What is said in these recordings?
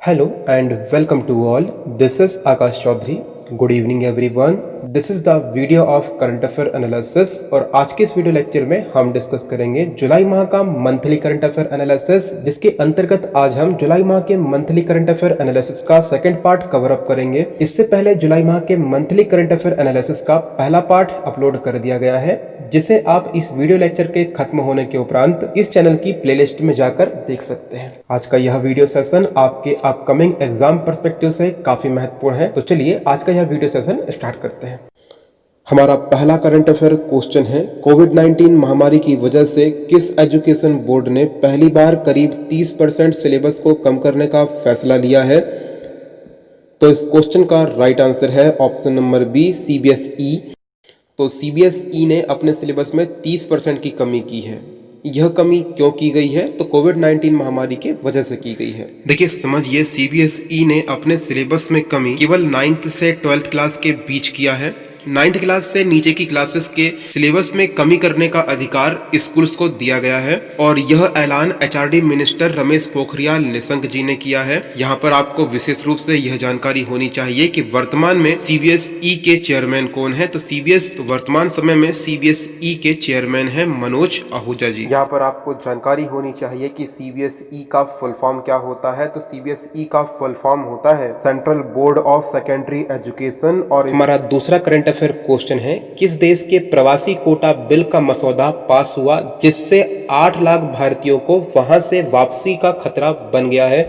Hello and welcome to all. This is Akash Chaudhary. Good evening everyone. This is the video of current affair analysis और आज के इस video lecture में हम discuss करेंगे जुलाई माह का मंथली करंट अफेयर एनालिसिस, जिसके अंतर्गत आज हम जुलाई माह के मंथली करंट अफेयर एनालिसिस का सेकंड पार्ट कवर अप करेंगे। इससे पहले जुलाई माह के मंथली करंट अफेयर एनालिसिस का पहला पार्ट अपलोड कर दिया गया है, जिसे आप इस वीडियो लेक्चर के खत्म होने के उपरांत इस चैनल की प्लेलिस्ट में जाकर देख सकते हैं। आज का यह वीडियो सेशन आपके अपकमिंग एग्जाम पर्सपेक्टिव से काफी महत्वपूर्ण है, तो चलिए आज का यह वीडियो सेशन स्टार्ट करते हैं। हमारा पहला करंट अफेयर क्वेश्चन है, कोविड-19 महामारी की वजह से किस एजुकेशन बोर्ड ने पहली बार करीब 30% सिलेबस को कम करने का फैसला लिया है? तो इस क्वेश्चन का राइट आंसर है ऑप्शन नंबर बी, सीबीएसई। तो सीबीएसई ने अपने सिलेबस में 30% की कमी की है। यह कमी क्यों की गई है? तो कोविड-19 महामारी की वजह से की गई है। देखिए समझिए, सीबीएसई ने अपने सिलेबस में कमी केवल 9th से 12th क्लास के बीच किया है। 9th क्लास से नीचे की क्लासेस के सिलेबस में कमी करने का अधिकार स्कूल्स को दिया गया है और यह ऐलान एचआरडी मिनिस्टर रमेश पोखरियाल निशंक जी ने किया है। यहाँ पर आपको विशेष रूप से यह जानकारी होनी चाहिए कि वर्तमान में सीबीएसई के चेयरमैन कौन है। तो वर्तमान समय में सीबीएसई के चेयरमैन है मनोज आहूजा जी। यहाँ पर आपको जानकारी होनी चाहिए कि सीबीएसई का फुल फॉर्म क्या होता है। तो सीबीएसई का फुल फॉर्म होता है central board of secondary education. और हमारा दूसरा करंट अफेयर क्वेश्चन है, किस देश के प्रवासी कोटा बिल का मसौदा पास हुआ जिससे 8 लाख भारतीयों को वहां से वापसी का खतरा बन गया है?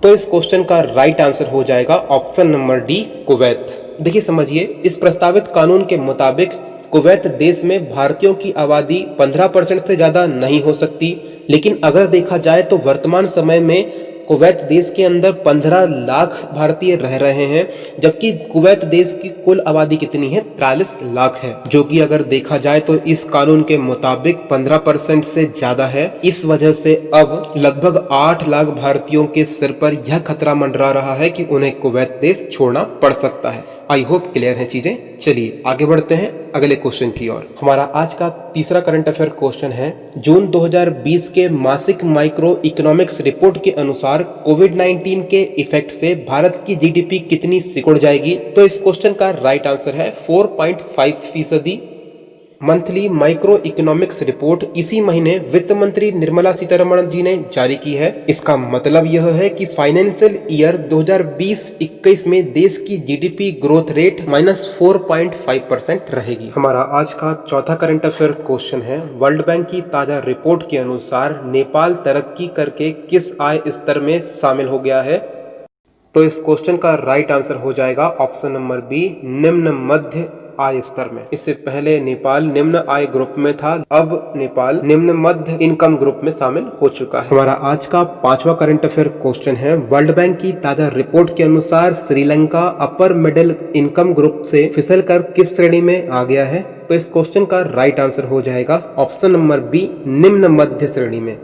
तो इस क्वेश्चन का राइट आंसर हो जाएगा ऑप्शन नंबर डी, कुवैत। देखिए समझिए, इस प्रस्तावित कानून के मुताबिक कुवैत देश में भारतीयों की आबादी 15% से ज्यादा नहीं हो सकती, लेकिन अगर देखा जाए तो वर्तमान समय में कुवैत देश के अंदर 15 लाख भारतीय रह रहे हैं, जबकि कुवैत देश की कुल आबादी कितनी है? 43 लाख है, जो कि अगर देखा जाए तो इस कानून के मुताबिक 15% से ज्यादा है। इस वजह से अब लगभग 8 लाख भारतीयों के सिर पर यह खतरा मंडरा रहा है कि उन्हें कुवैत देश छोड़ना पड़ सकता है। आई होप क्लियर है चीजें। चलिए आगे बढ़ते हैं अगले क्वेश्चन की ओर। हमारा आज का तीसरा करंट अफेयर क्वेश्चन है, जून 2020 के मासिक माइक्रो इकोनॉमिक्स रिपोर्ट के अनुसार कोविड-19 के इफेक्ट से भारत की जीडीपी कितनी सिकुड़ जाएगी? तो इस क्वेश्चन का राइट आंसर है 4.5%। मंथली माइक्रो इकोनॉमिक्स रिपोर्ट इसी महीने वित्त मंत्री निर्मला सीतारमण जी ने जारी की है। इसका मतलब यह है कि फाइनेंशियल ईयर 2020-21 में देश की जीडीपी ग्रोथ रेट -4.5% रहेगी। हमारा आज का चौथा करंट अफेयर क्वेश्चन है, वर्ल्ड बैंक की ताजा रिपोर्ट के अनुसार नेपाल तरक्की करके किस आय स्तर में शामिल हो गया है? तो इस क्वेश्चन का राइट आंसर हो जाएगा ऑप्शन नंबर बी, निम्न मध्य आय स्तर में। इससे पहले नेपाल निम्न आय ग्रुप में था, अब नेपाल निम्न मध्य इनकम ग्रुप में शामिल हो चुका है। हमारा आज का पांचवा करंट अफेयर क्वेश्चन है, वर्ल्ड बैंक की ताजा रिपोर्ट के अनुसार Sri Lanka upper middle income group से फिसलकर किस श्रेणी में आ गया है? तो इस क्वेश्चन का राइट आंसर हो जाएगा ऑप्शन नंबर बी, निम्न मध्य श्रेणी में।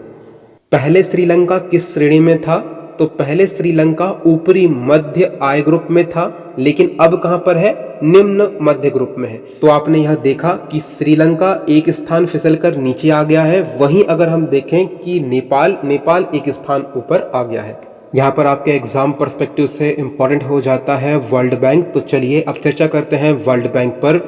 पहले श्रीलंका किस श्रेणी में था? तो पहले श्रीलंका ऊपरी मध्य आय ग्रुप में था, लेकिन अब कहां पर है? निम्न मध्य ग्रुप में है। तो आपने यह देखा कि श्रीलंका एक स्थान फिसलकर नीचे आ गया है, वहीं अगर हम देखें कि नेपाल एक स्थान ऊपर आ गया है। यहाँ पर आपके एग्जाम पर्सपेक्टिव से इंपॉर्टेंट हो जाता है वर्ल्ड बैंक। तो चलिए अब चर्चा करते हैं वर्ल्ड बैंक पर।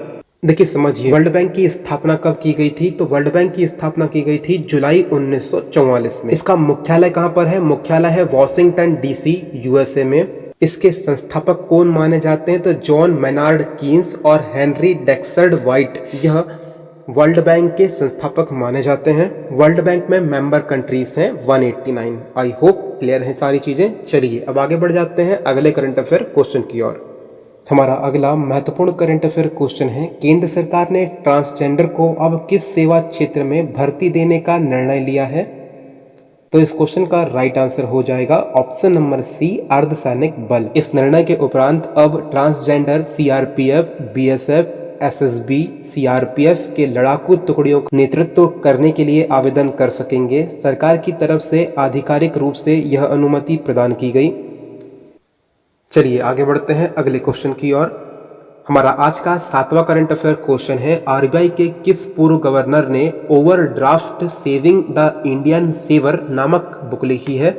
देखिए समझिए, वर्ल्ड बैंक की स्थापना कब की गई थी? तो वर्ल्ड बैंक की स्थापना की गई थी जुलाई 1944 में। इसका मुख्यालय कहां पर है? मुख्यालय है वॉशिंगटन डीसी, यूएसए में। इसके संस्थापक कौन माने जाते हैं? तो जॉन मैनार्ड कीन्स और हेनरी डेक्सर्ड वाइट, यह वर्ल्ड बैंक के संस्थापक माने जाते हैं। वर्ल्ड बैंक में मेंबर कंट्रीज हैं 189। आई होप क्लियर है सारी चीजें। चलिए अब आगे बढ़ जाते हैं अगले करंट अफेयर क्वेश्चन की ओर। हमारा अगला महत्वपूर्ण करंट अफेयर क्वेश्चन है, केंद्र सरकार ने ट्रांसजेंडर को अब किस सेवा क्षेत्र में भर्ती देने का निर्णय लिया है? तो इस क्वेश्चन का राइट आंसर हो जाएगा ऑप्शन नंबर सी, अर्धसैनिक बल। इस निर्णय के उपरांत अब transgender CRPF, BSF, SSB, CRPF के लड़ाकू टुकड़ियों का नेतृत्व करने के लिए आवेदन कर सकेंगे। सरकार की तरफ से आधिकारिक रूप से यह अनुमति प्रदान की गई। चलिए आगे बढ़ते हैं अगले क्वेश्चन की ओर। हमारा आज का सातवां करंट अफेयर क्वेश्चन है, आरबीआई के किस पूर्व गवर्नर ने overdraft saving the Indian saver नामक बुक लिखी है?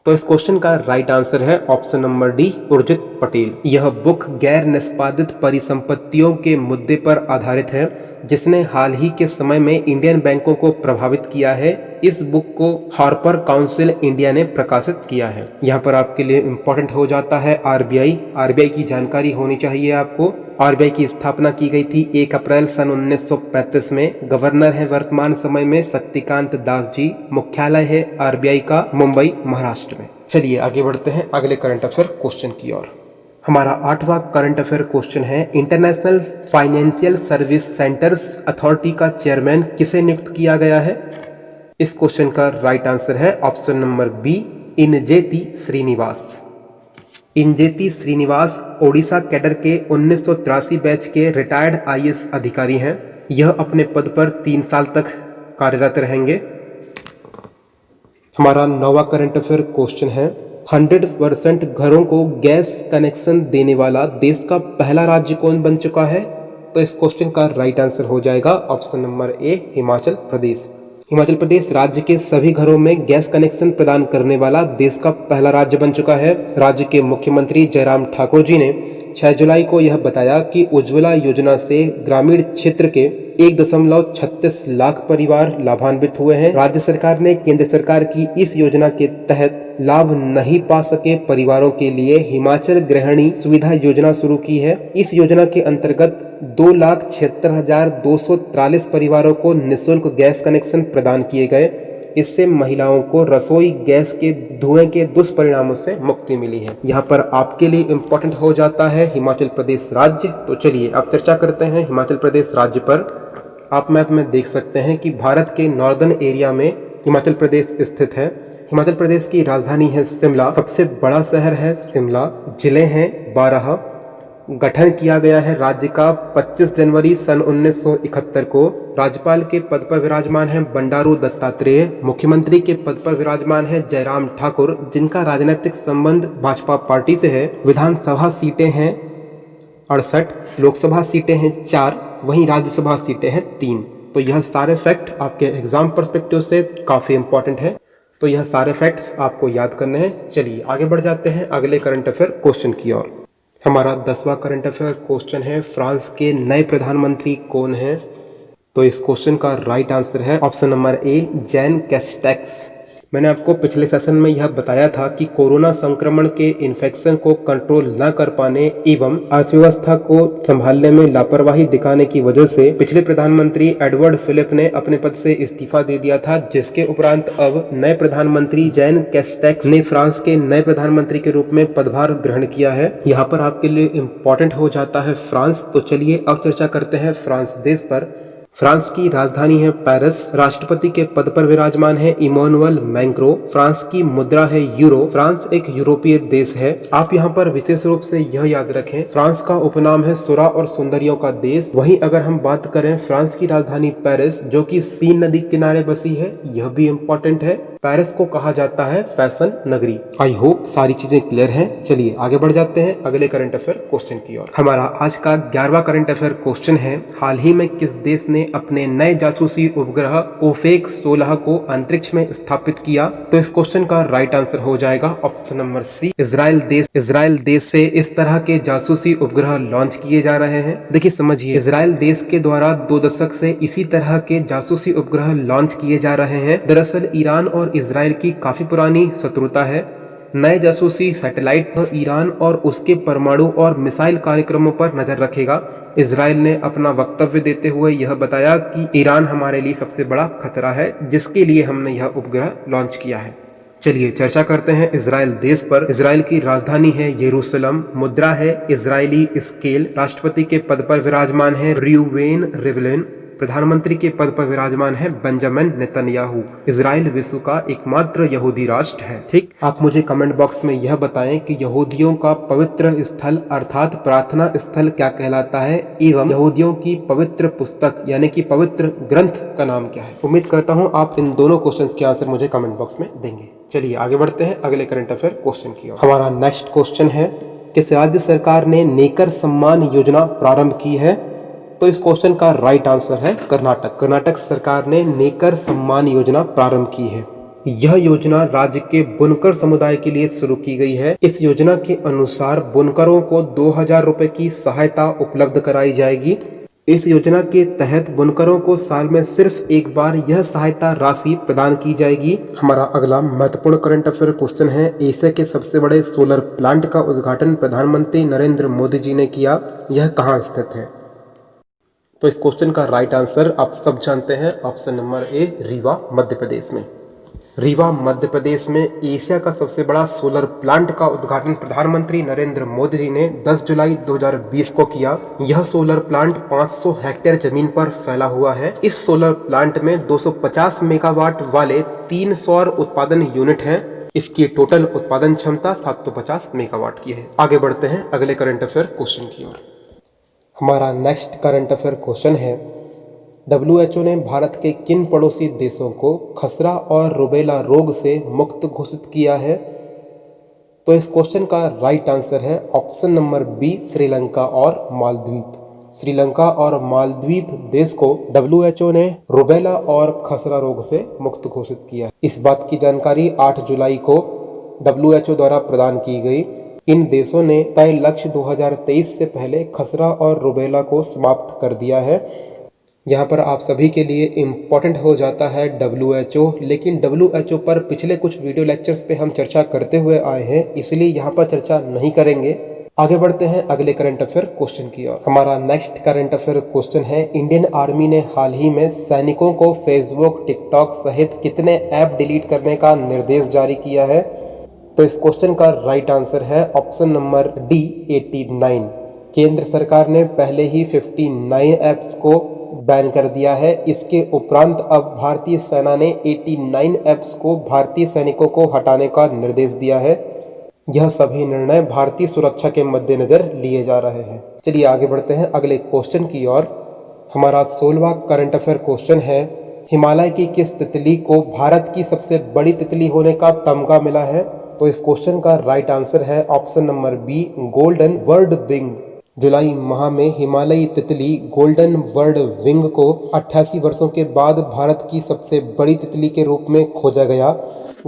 तो इस क्वेश्चन का राइट आंसर है option number D, Urjit Patel. यह बुक गैर निष्पादित परिसंपत्तियों के मुद्दे पर आधारित है जिसने हाल ही के समय में इंडियन बैंकों को प्रभावित किया है। इस बुक को हार्पर काउंसिल इंडिया ने प्रकाशित किया है। यहाँ पर आपके लिए इम्पोर्टेंट हो जाता है आरबीआई। आरबीआई की जानकारी होनी चाहिए आपको। आरबीआई की स्थापना की गई थी 1 अप्रैल सन 1935 में। गवर्नर है वर्तमान समय में शक्तिकांत दास जी। मुख्यालय है आरबीआई का मुंबई, महाराष्ट्र में। चलिए आगे बढ़ते हैं अगले करंट अफेयर क्वेश्चन की ओर। हमारा 8वां करंट अफेयर क्वेश्चन है, international financial service centers authority का चेयरमैन किसे नियुक्त किया गया है? इस क्वेश्चन का राइट आंसर है option number B, Injeti Srinivas. Injeti Srinivas Odisha cadre के 1983 बैच के रिटायर्ड आईएएस अधिकारी हैं। यह अपने पद पर 3 साल तक कार्यरत रहेंगे। हमारा 9वां करंट अफेयर क्वेश्चन है, 100% घरों को गैस कनेक्शन देने वाला देश का पहला राज्य कौन बन चुका है? तो इस क्वेश्चन का राइट आंसर हो जाएगा option number A, Himachal Pradesh. Himachal Pradesh राज्य के सभी घरों में गैस कनेक्शन प्रदान करने वाला देश का पहला राज्य बन चुका है। राज्य के मुख्यमंत्री जयराम ठाकुर जी ने 6 जुलाई को यह बताया कि उज्ज्वला योजना से ग्रामीण क्षेत्र के 1.36 लाख परिवार लाभान्वित हुए हैं। राज्य सरकार ने केंद्र सरकार की इस योजना के तहत लाभ नहीं पा सके परिवारों के लिए हिमाचल गृहिणी सुविधा योजना शुरू की है। इस योजना के अंतर्गत 2,76,243 परिवारों को निःशुल्क गैस कनेक्शन प्रदान किए गए। इससे महिलाओं को रसोई गैस के धुएं के दुष्परिणामों से मुक्ति मिली है। यहाँ पर आपके लिए इम्पोर्टेंट हो जाता है हिमाचल प्रदेश राज्य। तो चलिए अब चर्चा करते हैं हिमाचल प्रदेश राज्य पर। आप मैप में देख सकते हैं कि भारत के नॉर्दर्न एरिया में हिमाचल प्रदेश स्थित है। हिमाचल प्रदेश की राजधानी है शिमला, सबसे बड़ा शहर है शिमला, जिले हैं 12। गठन किया गया है राज्य का 25 जनवरी सन 1971 को। राज्यपाल के पद पर विराजमान है बंडारू दत्तात्रेय। मुख्यमंत्री के पद पर विराजमान है जयराम ठाकुर, जिनका राजनीतिक संबंध भाजपा पार्टी से है। विधानसभा सीटें हैं 68, लोकसभा सीटें हैं 4, वहीं राज्यसभा सीटें हैं 3। तो यह सारे फैक्ट आपके एग्जाम पर्सपेक्टिव से काफ़ी इंपॉर्टेंट है। तो यह सारे फैक्ट्स आपको याद करने हैं। चलिए आगे बढ़ जाते हैं अगले करंट अफेयर क्वेश्चन की ओर। हमारा 10वां करंट अफेयर क्वेश्चन है, फ्रांस के नए प्रधानमंत्री कौन हैं? तो इस क्वेश्चन का राइट आंसर है option number A, Jain Castex. मैंने आपको पिछले सेशन में यह बताया था कि कोरोना संक्रमण के इन्फेक्शन को कंट्रोल न कर पाने एवं अर्थव्यवस्था को संभालने में लापरवाही दिखाने की वजह से पिछले प्रधानमंत्री एडवर्ड फिलिप ने अपने पद से इस्तीफा दे दिया था, जिसके उपरांत अब नए प्रधानमंत्री जैन कैस्टेक्स ने फ्रांस के नए प्रधानमंत्री के रूप में पदभार ग्रहण किया है। यहाँ पर आपके लिए इम्पोर्टेंट हो जाता है फ्रांस। तो चलिए अब चर्चा करते हैं फ्रांस देश पर। फ्रांस की राजधानी है पेरिस। राष्ट्रपति के पद पर विराजमान है इमैनुअल मैक्रों। फ्रांस की मुद्रा है यूरो। फ्रांस एक यूरोपीय देश है। आप यहाँ पर विशेष रूप से यह याद रखें, फ्रांस का उपनाम है सुरा और सुंदरियों का देश। वहीं अगर हम बात करें फ्रांस की राजधानी पेरिस, जो कि सीन नदी किनारे बसी है, यह भी इम्पोर्टेंट है। पेरिस को कहा जाता है फैशन नगरी। आई होप सारी चीजें क्लियर हैं। चलिए आगे बढ़ जाते हैं अगले करंट अफेयर क्वेश्चन की ओर। हमारा आज का 11वां करंट अफेयर क्वेश्चन है, हाल ही में किस देश ने अपने नए जासूसी उपग्रह ओफेक 16 को अंतरिक्ष में स्थापित किया? तो इस क्वेश्चन का राइट आंसर हो जाएगा ऑप्शन नंबर सी, इजराइल देश। इजराइल देश से इस तरह के जासूसी उपग्रह लॉन्च किए जा रहे हैं। देखिए समझिए, इजराइल देश के द्वारा 2 दशक से इसी तरह के जासूसी उपग्रह लॉन्च किए जा रहे हैं। दरअसल ईरान और इजराइल की काफी पुरानी शत्रुता है। नए जासूसी सैटेलाइट पर ईरान और उसके परमाणु और मिसाइल कार्यक्रमों पर नजर रखेगा। इजराइल ने अपना वक्तव्य देते हुए यह बताया कि ईरान हमारे लिए सबसे बड़ा खतरा है, जिसके लिए हमने यह उपग्रह लॉन्च किया है। चलिए चर्चा करते हैं इजराइल देश पर। इजराइल की राजधानी है यरूशलेम। मुद्रा है इजरायली स्केल। राष्ट्रपति के पद पर विराजमान है रियूवेन रिवलिन। प्रधानमंत्री के पद पर विराजमान है बेंजामिन नेतन्याहू। इजराइल विश्व का एकमात्र यहूदी राष्ट्र है। ठीक, आप मुझे कमेंट बॉक्स में यह बताएं कि यहूदियों का पवित्र स्थल अर्थात प्रार्थना स्थल क्या कहलाता है एवं यहूदियों की पवित्र पुस्तक यानी कि पवित्र ग्रंथ का नाम क्या है। उम्मीद करता हूँ आप इन दोनों क्वेश्चंस के आंसर मुझे कमेंट बॉक्स में देंगे। चलिए आगे बढ़ते हैं अगले करंट अफेयर क्वेश्चन की ओर। हमारा नेक्स्ट क्वेश्चन है, किस राज्य सरकार ने नेकर सम्मान योजना प्रारंभ की है? तो इस क्वेश्चन का राइट आंसर है कर्नाटक। कर्नाटक सरकार ने नेकर सम्मान योजना प्रारंभ की है। यह योजना राज्य के बुनकर समुदाय के लिए शुरू की गई है। इस योजना के अनुसार बुनकरों को 2,000 रुपए की सहायता उपलब्ध कराई जाएगी। इस योजना के तहत बुनकरों को साल में सिर्फ एक बार यह सहायता राशि प्रदान की जाएगी। हमारा अगला महत्वपूर्ण करंट अफेयर क्वेश्चन है, एशिया के सबसे बड़े सोलर प्लांट का उद्घाटन प्रधानमंत्री नरेंद्र मोदी जी ने किया, यह कहाँ स्थित है? तो इस क्वेश्चन का राइट आंसर आप सब जानते हैं, option number A, Rewa Madhya Pradesh में। रीवा मध्य प्रदेश में एशिया का सबसे बड़ा सोलर प्लांट का उद्घाटन प्रधानमंत्री नरेंद्र मोदी जी ने 10 जुलाई 2020 को किया। यह सोलर प्लांट 500 हेक्टेयर जमीन पर फैला हुआ है। इस सोलर प्लांट में 250 मेगावाट वाले 3 सौर उत्पादन यूनिट हैं। इसकी टोटल उत्पादन क्षमता 750 मेगावाट की है। आगे बढ़ते हैं अगले करंट अफेयर क्वेश्चन की ओर। हमारा नेक्स्ट करंट अफेयर क्वेश्चन है, WHO ने भारत के किन पड़ोसी देशों को खसरा और रुबेला रोग से मुक्त घोषित किया है? तो इस क्वेश्चन का राइट आंसर है ऑप्शन नंबर बी, श्रीलंका और मालदीव। श्रीलंका और मालदीव देश को WHO ने रुबेला और खसरा रोग से मुक्त घोषित किया है। इस बात की जानकारी 8 जुलाई को WHO द्वारा प्रदान की गई। इन देशों ने तय लक्ष्य 2023 से पहले खसरा और रुबेला को समाप्त कर दिया है। यहाँ पर आप सभी के लिए इम्पोर्टेंट हो जाता है WHO, लेकिन WHO पर पिछले कुछ वीडियो लेक्चर्स पे हम चर्चा करते हुए आए हैं, इसलिए यहाँ पर चर्चा नहीं करेंगे। आगे बढ़ते हैं अगले करंट अफेयर क्वेश्चन की ओर। हमारा नेक्स्ट करंट अफेयर क्वेश्चन है, इंडियन आर्मी ने हाल ही में सैनिकों को फेसबुक, टिकटॉक सहित कितने ऐप डिलीट करने का निर्देश जारी किया है? तो इस क्वेश्चन का राइट आंसर है ऑप्शन नंबर डी, 89। केंद्र सरकार ने पहले ही 59 ऐप्स को बैन कर दिया है। इसके उपरांत अब भारतीय सेना ने 89 ऐप्स को भारतीय सैनिकों को हटाने का निर्देश दिया है। यह सभी निर्णय भारतीय सुरक्षा के मद्देनजर लिए जा रहे हैं। चलिए आगे बढ़ते हैं अगले क्वेश्चन की ओर। हमारा 16वां करंट अफेयर क्वेश्चन है, हिमालय की किस तितली को भारत की सबसे बड़ी तितली होने का तमगा मिला है? तो इस क्वेश्चन का राइट आंसर है option number B, golden word wing. जुलाई माह में हिमालयी तितली गोल्डन वर्ड विंग को 88 वर्षों के बाद भारत की सबसे बड़ी तितली के रूप में खोजा गया।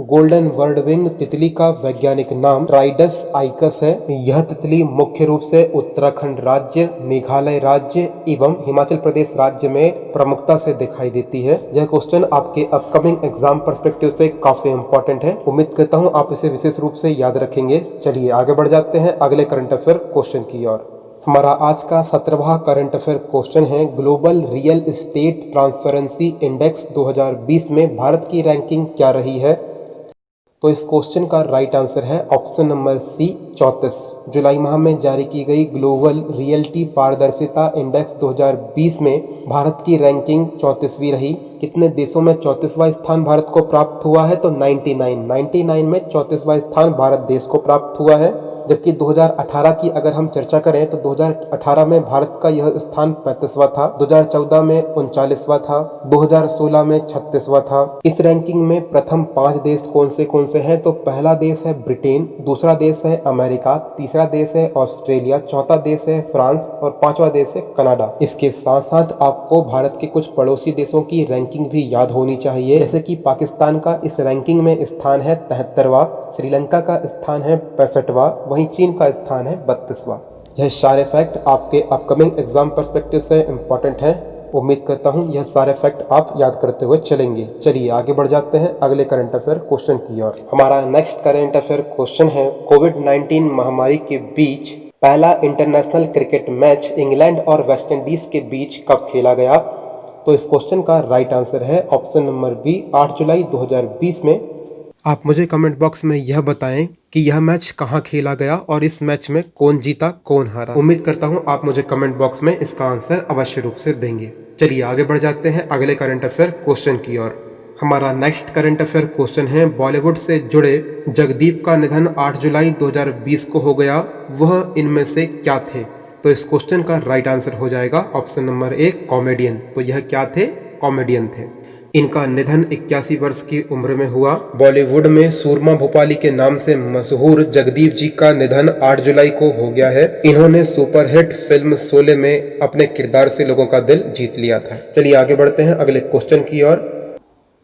गोल्डन वर्ड विंग तितली का वैज्ञानिक नाम ट्राइडस आइकस है। यह तितली मुख्य रूप से उत्तराखंड राज्य, मेघालय राज्य एवं हिमाचल प्रदेश राज्य में प्रमुखता से दिखाई देती है। यह क्वेश्चन आपके अपकमिंग एग्जाम पर्सपेक्टिव से काफी इंपॉर्टेंट है। उम्मीद करता हूँ आप इसे विशेष रूप से याद रखेंगे। चलिए आगे बढ़ जाते हैं अगले करंट अफेयर क्वेश्चन की ओर। हमारा आज का 17वां करंट अफेयर क्वेश्चन है, global real estate transparency index 2020 में भारत की रैंकिंग क्या रही है? तो इस क्वेश्चन का राइट आंसर है ऑप्शन नंबर सी, 34। जुलाई माह में जारी की गई ग्लोबल रियल्टी पारदर्शिता इंडेक्स 2020 में भारत की रैंकिंग 34वीं रही। कितने देशों में 34वां स्थान भारत को प्राप्त हुआ है? तो 99 में 34वां स्थान भारत देश को प्राप्त हुआ है। जबकि 2018 की अगर हम चर्चा करें तो 2018 में भारत का यह स्थान 35वां था, 2014 में 39वां था, 2016 में 36वां था। इस रैंकिंग में प्रथम 5 देश कौन से हैं? तो पहला देश है ब्रिटेन, दूसरा देश है अमेरिका, तीसरा देश है ऑस्ट्रेलिया, चौथा देश है फ्रांस और 5वां देश है कनाडा। इसके साथ साथ आपको भारत के कुछ पड़ोसी देशों की रैंकिंग भी याद होनी चाहिए, जैसे कि पाकिस्तान का इस रैंकिंग में स्थान है 73वां, श्रीलंका का स्थान है 65वां, वहीं चीन का स्थान है 32वां। यह सारे फैक्ट आपके अपकमिंग एग्जाम पर्सपेक्टिव से इम्पोर्टेंट है। उम्मीद करता हूं यह सारे फैक्ट आप याद करते हुए चलेंगे। चलिए आगे बढ़ जाते हैं अगले करंट अफेयर क्वेश्चन की ओर। हमारा नेक्स्ट करंट अफेयर क्वेश्चन है, कोविड-19 महामारी के बीच पहला इंटरनेशनल क्रिकेट मैच इंग्लैंड और वेस्ट इंडीज के बीच कब खेला गया? तो इस क्वेश्चन का राइट आंसर है ऑप्शन नंबर बी, 8 जुलाई 2020 में। आप मुझे कमेंट बॉक्स में यह बताएं कि यह मैच कहां खेला गया और इस मैच में कौन जीता कौन हारा। उम्मीद करता हूं आप मुझे कमेंट बॉक्स में इसका आंसर अवश्य रूप से देंगे। चलिए आगे बढ़ जाते हैं अगले करंट अफेयर क्वेश्चन की ओर। हमारा नेक्स्ट करंट अफेयर क्वेश्चन है, बॉलीवुड से जुड़े जगदीप का निधन 8 जुलाई 2020 को हो गया, वह इनमें से क्या थे? तो इस क्वेश्चन का राइट आंसर हो जाएगा ऑप्शन नंबर ए, कॉमेडियन। तो यह क्या थे? कॉमेडियन थे। इनका निधन 81 वर्ष की उम्र में हुआ। बॉलीवुड में सूरमा भोपाली के नाम से मशहूर जगदीप जी का निधन 8 जुलाई को हो गया है। इन्होंने सुपरहिट फिल्म शोले में अपने किरदार से लोगों का दिल जीत लिया था। चलिए आगे बढ़ते हैं अगले क्वेश्चन की ओर।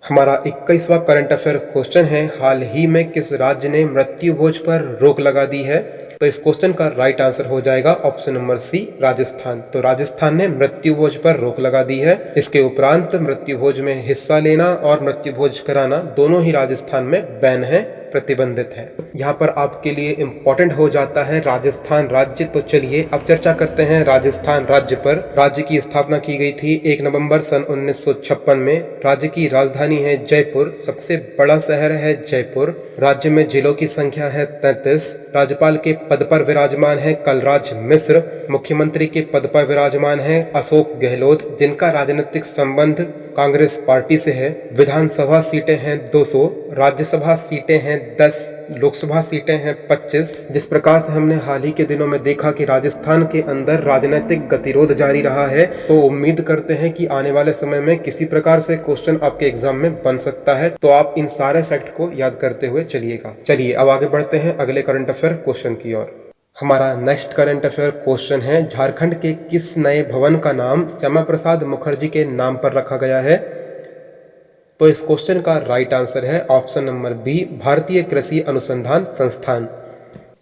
हमारा 21वां करंट अफेयर क्वेश्चन है, हाल ही में किस राज्य ने मृत्यु भोज पर रोक लगा दी है? तो इस क्वेश्चन का राइट आंसर हो जाएगा ऑप्शन नंबर सी, राजस्थान। तो राजस्थान ने मृत्यु भोज पर रोक लगा दी है। इसके उपरांत मृत्यु भोज में हिस्सा लेना और मृत्यु भोज कराना दोनों ही राजस्थान में बैन है, प्रतिबंधित है। यहाँ पर आपके लिए इम्पोर्टेंट हो जाता है राजस्थान राज्य। तो चलिए अब चर्चा करते हैं राजस्थान राज्य पर। राज्य की स्थापना की गई थी 1 नवंबर सन 1956 में। राज्य की राजधानी है जयपुर, सबसे बड़ा शहर है जयपुर। राज्य में जिलों की संख्या है 33। राज्यपाल के पद पर विराजमान है कलराज मिश्र। मुख्यमंत्री के पद पर विराजमान है अशोक गहलोत, जिनका राजनीतिक संबंध कांग्रेस पार्टी से है। विधानसभा सीटें हैं 200, राज्यसभा सीटें हैं 10, लोकसभा सीटें हैं 25। जिस प्रकार से हमने हाल ही के दिनों में देखा कि राजस्थान के अंदर राजनीतिक गतिरोध जारी रहा है, तो उम्मीद करते हैं कि आने वाले समय में किसी प्रकार से क्वेश्चन आपके एग्जाम में बन सकता है। तो आप इन सारे फैक्ट को याद करते हुए चलिएगा। चलिए अब आगे बढ़ते हैं अगले करंट अफेयर क्वेश्चन की ओर। हमारा नेक्स्ट करंट अफेयर क्वेश्चन है, झारखंड के किस नए भवन का नाम श्यामा प्रसाद मुखर्जी के नाम पर रखा गया है? तो इस क्वेश्चन का राइट आंसर है ऑप्शन नंबर बी, भारतीय कृषि अनुसंधान संस्थान।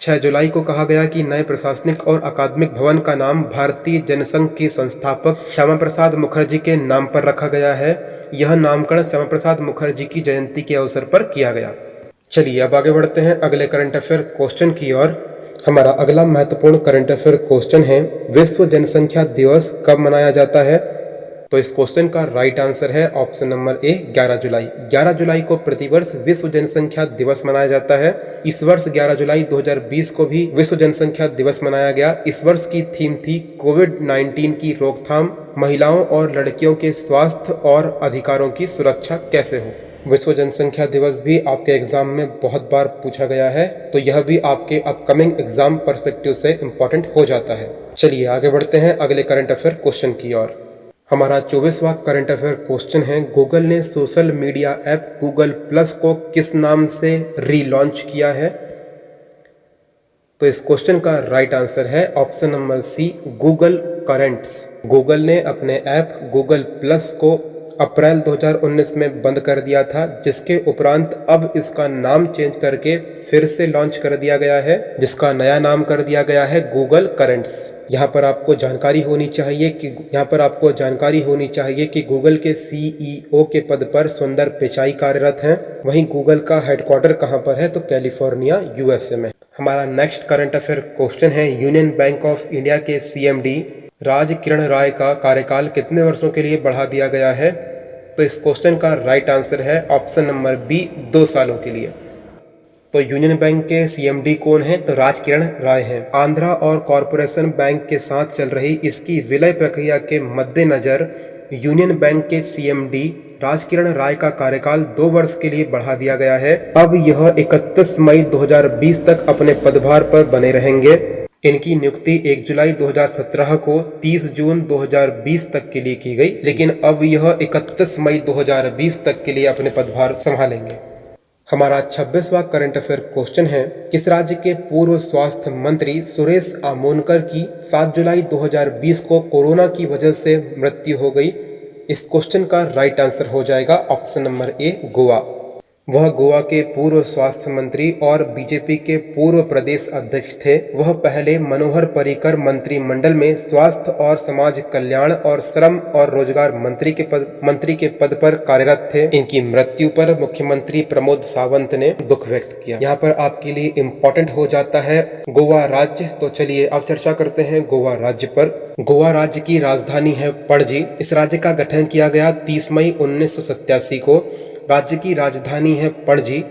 6 जुलाई को कहा गया कि नए प्रशासनिक और अकादमिक भवन का नाम भारतीय जनसंघ के संस्थापक श्यामा प्रसाद मुखर्जी के नाम पर रखा गया है। यह नामकरण श्यामा प्रसाद मुखर्जी की जयंती के अवसर पर किया गया। चलिए अब आगे बढ़ते हैं अगले करंट अफेयर क्वेश्चन की ओर। हमारा अगला महत्वपूर्ण करंट अफेयर क्वेश्चन है, विश्व जनसंख्या दिवस कब मनाया जाता है? तो इस क्वेश्चन का राइट आंसर है ऑप्शन नंबर ए, 11 जुलाई। 11 जुलाई को प्रतिवर्ष विश्व जनसंख्या दिवस मनाया जाता है। इस वर्ष 11 जुलाई 2020 को भी विश्व जनसंख्या दिवस मनाया गया। इस वर्ष की थीम थी कोविड-19 की रोकथाम, महिलाओं और लड़कियों के स्वास्थ्य और अधिकारों की सुरक्षा कैसे हो। विश्व जनसंख्या दिवस भी आपके एग्जाम में बहुत बार पूछा गया है, तो यह भी आपके अपकमिंग एग्जाम पर्सपेक्टिव से इम्पोर्टेंट हो जाता है। चलिए आगे बढ़ते हैं अगले करंट अफेयर क्वेश्चन की ओर। हमारा 24वां करंट अफेयर क्वेश्चन है, गूगल ने social media app Google plus को किस नाम से रीलॉन्च किया है? तो इस क्वेश्चन का राइट आंसर है option number C, Google currents. Google ने अपने ऐप गूगल प्लस को अप्रैल 2019 में बंद कर दिया था, जिसके उपरांत अब इसका नाम चेंज करके फिर से लॉन्च कर दिया गया है, जिसका नया नाम कर दिया गया है गूगल करेंट्स। यहाँ पर आपको जानकारी होनी चाहिए कि गूगल के CEO के पद पर सुंदर पिचाई कार्यरत हैं। वहीं गूगल का हेडक्वार्टर कहाँ पर है? तो कैलिफोर्निया, USA में। हमारा नेक्स्ट करंट अफेयर क्वेश्चन है, यूनियन बैंक ऑफ इंडिया के CMD राज किरण राय का कार्यकाल कितने वर्षों के लिए बढ़ा दिया गया है? तो इस क्वेश्चन का राइट आंसर है ऑप्शन नंबर बी, 2 सालों के लिए। तो यूनियन बैंक के CMD कौन है? तो राज किरण राय हैं। आंध्रा और कॉरपोरेशन बैंक के साथ चल रही इसकी विलय प्रक्रिया के मद्देनजर यूनियन बैंक के CMD राज किरण राय का कार्यकाल 2 वर्ष के लिए बढ़ा दिया गया है। अब यह 31 मई 2020 तक अपने पदभार पर बने रहेंगे। इनकी नियुक्ति 1 जुलाई 2017 को 30 जून 2020 तक के लिए की गई, लेकिन अब यह 31 मई 2020 तक के लिए अपने पदभार संभालेंगे। हमारा 26वां करंट अफेयर क्वेश्चन है, किस राज्य के पूर्व स्वास्थ्य मंत्री सुरेश आमोनकर की 7 जुलाई 2020 को कोरोना की वजह से मृत्यु हो गई? इस क्वेश्चन का राइट आंसर हो जाएगा ऑप्शन नंबर ए, गोवा। वह गोवा के पूर्व स्वास्थ्य मंत्री और बीजेपी के पूर्व प्रदेश अध्यक्ष थे। वह पहले मनोहर पर्रिकर मंत्रिमंडल में स्वास्थ्य और समाज कल्याण और श्रम और रोजगार मंत्री के पद पर कार्यरत थे। इनकी मृत्यु पर मुख्यमंत्री प्रमोद सावंत ने दुख व्यक्त किया। यहाँ पर आपके लिए इम्पोर्टेंट हो जाता है गोवा राज्य। तो चलिए अब चर्चा करते हैं गोवा राज्य पर। गोवा राज्य की राजधानी है पणजी। इस राज्य का गठन किया गया 30 मई 1987 को। राज्य की राजधानी है पणजी।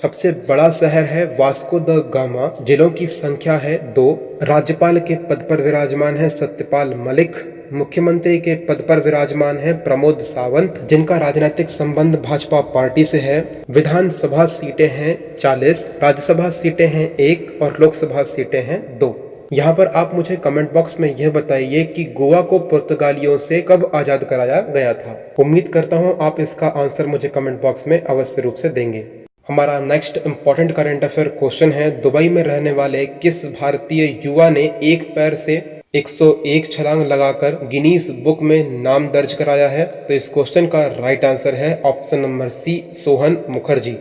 सबसे बड़ा शहर है वास्को द गामा। जिलों की संख्या है 2। राज्यपाल के पद पर विराजमान है सत्यपाल मलिक। मुख्यमंत्री के पद पर विराजमान है प्रमोद सावंत, जिनका राजनीतिक संबंध भाजपा पार्टी से है। विधानसभा सीटें हैं 40, राज्यसभा सीटें हैं 1 और लोकसभा सीटें हैं 2। यहाँ पर आप मुझे कमेंट बॉक्स में यह बताइए कि गोवा को पुर्तगालियों से कब आजाद कराया गया था। उम्मीद करता हूँ आप इसका आंसर मुझे कमेंट बॉक्स में अवश्य रूप से देंगे। हमारा next important current affair question है, दुबई में रहने वाले किस भारतीय युवा ने एक पैर से 101 छलांग लगाकर गिनीज बुक में नाम दर्ज कराया है? तो इस क्वेश्चन का राइट आंसर है option number C, Sohan Mukherjee.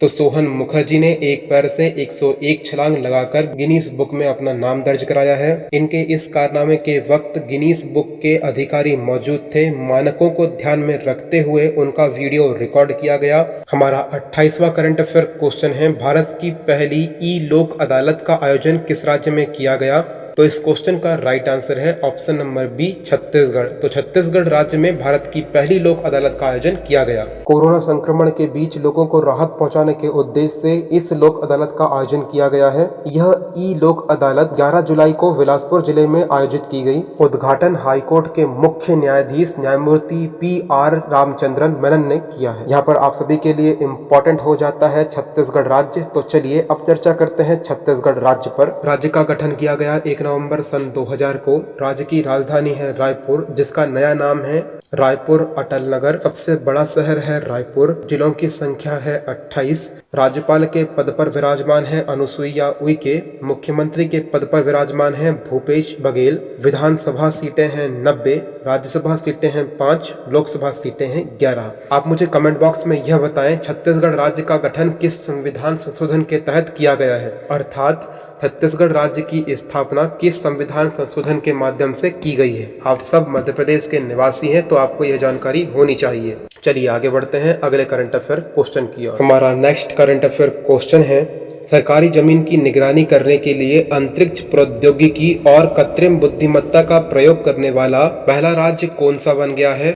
तो सोहन मुखर्जी ने एक पैर से 101 छलांग लगाकर गिनीज बुक में अपना नाम दर्ज कराया है। इनके इस कारनामे के वक्त गिनीज बुक के अधिकारी मौजूद थे। मानकों को ध्यान में रखते हुए उनका वीडियो रिकॉर्ड किया गया। हमारा 28वां करंट अफेयर क्वेश्चन है, भारत की पहली ई लोक अदालत का आयोजन किस राज्य में किया गया? तो इस क्वेश्चन का राइट आंसर है ऑप्शन नंबर बी, छत्तीसगढ़। तो छत्तीसगढ़ राज्य में भारत की पहली लोक अदालत का आयोजन किया गया। कोरोना संक्रमण के बीच लोगों को राहत पहुंचाने के उद्देश्य से इस लोक अदालत का आयोजन किया गया है। यह ई लोक अदालत 11 जुलाई को बिलासपुर जिले में आयोजित की गई। उद्घाटन हाईकोर्ट के मुख्य न्यायाधीश न्यायमूर्ति PR रामचंद्रन मेनन ने किया है। यहाँ पर आप सभी के लिए इम्पोर्टेंट हो जाता है छत्तीसगढ़ राज्य। तो चलिए अब चर्चा करते हैं छत्तीसगढ़ राज्य पर। राज्य का गठन किया गया 1 नवंबर सन 2000 को। राज्य की राजधानी है रायपुर, जिसका नया नाम है रायपुर अटल नगर। सबसे बड़ा शहर है रायपुर। जिलों की संख्या है 28। राज्यपाल के पद पर विराजमान है अनुसुईया उइके। मुख्यमंत्री के पद पर विराजमान है भूपेश बघेल। विधानसभा सीटें हैं 90, राज्यसभा सीटें हैं 5, लोकसभा सीटें हैं 11। आप मुझे कमेंट बॉक्स में यह बताएं, छत्तीसगढ़ राज्य का गठन किस संविधान संशोधन के तहत किया गया है? अर्थात छत्तीसगढ़ राज्य की स्थापना किस संविधान संशोधन के माध्यम से की गई है? आप सब मध्य प्रदेश के निवासी हैं तो आपको यह जानकारी होनी चाहिए। चलिए आगे बढ़ते हैं अगले करंट अफेयर क्वेश्चन की ओर। हमारा नेक्स्ट करंट अफेयर क्वेश्चन है, सरकारी जमीन की निगरानी करने के लिए अंतरिक्ष प्रौद्योगिकी और कृत्रिम बुद्धिमत्ता का प्रयोग करने वाला पहला राज्य कौन सा बन गया है?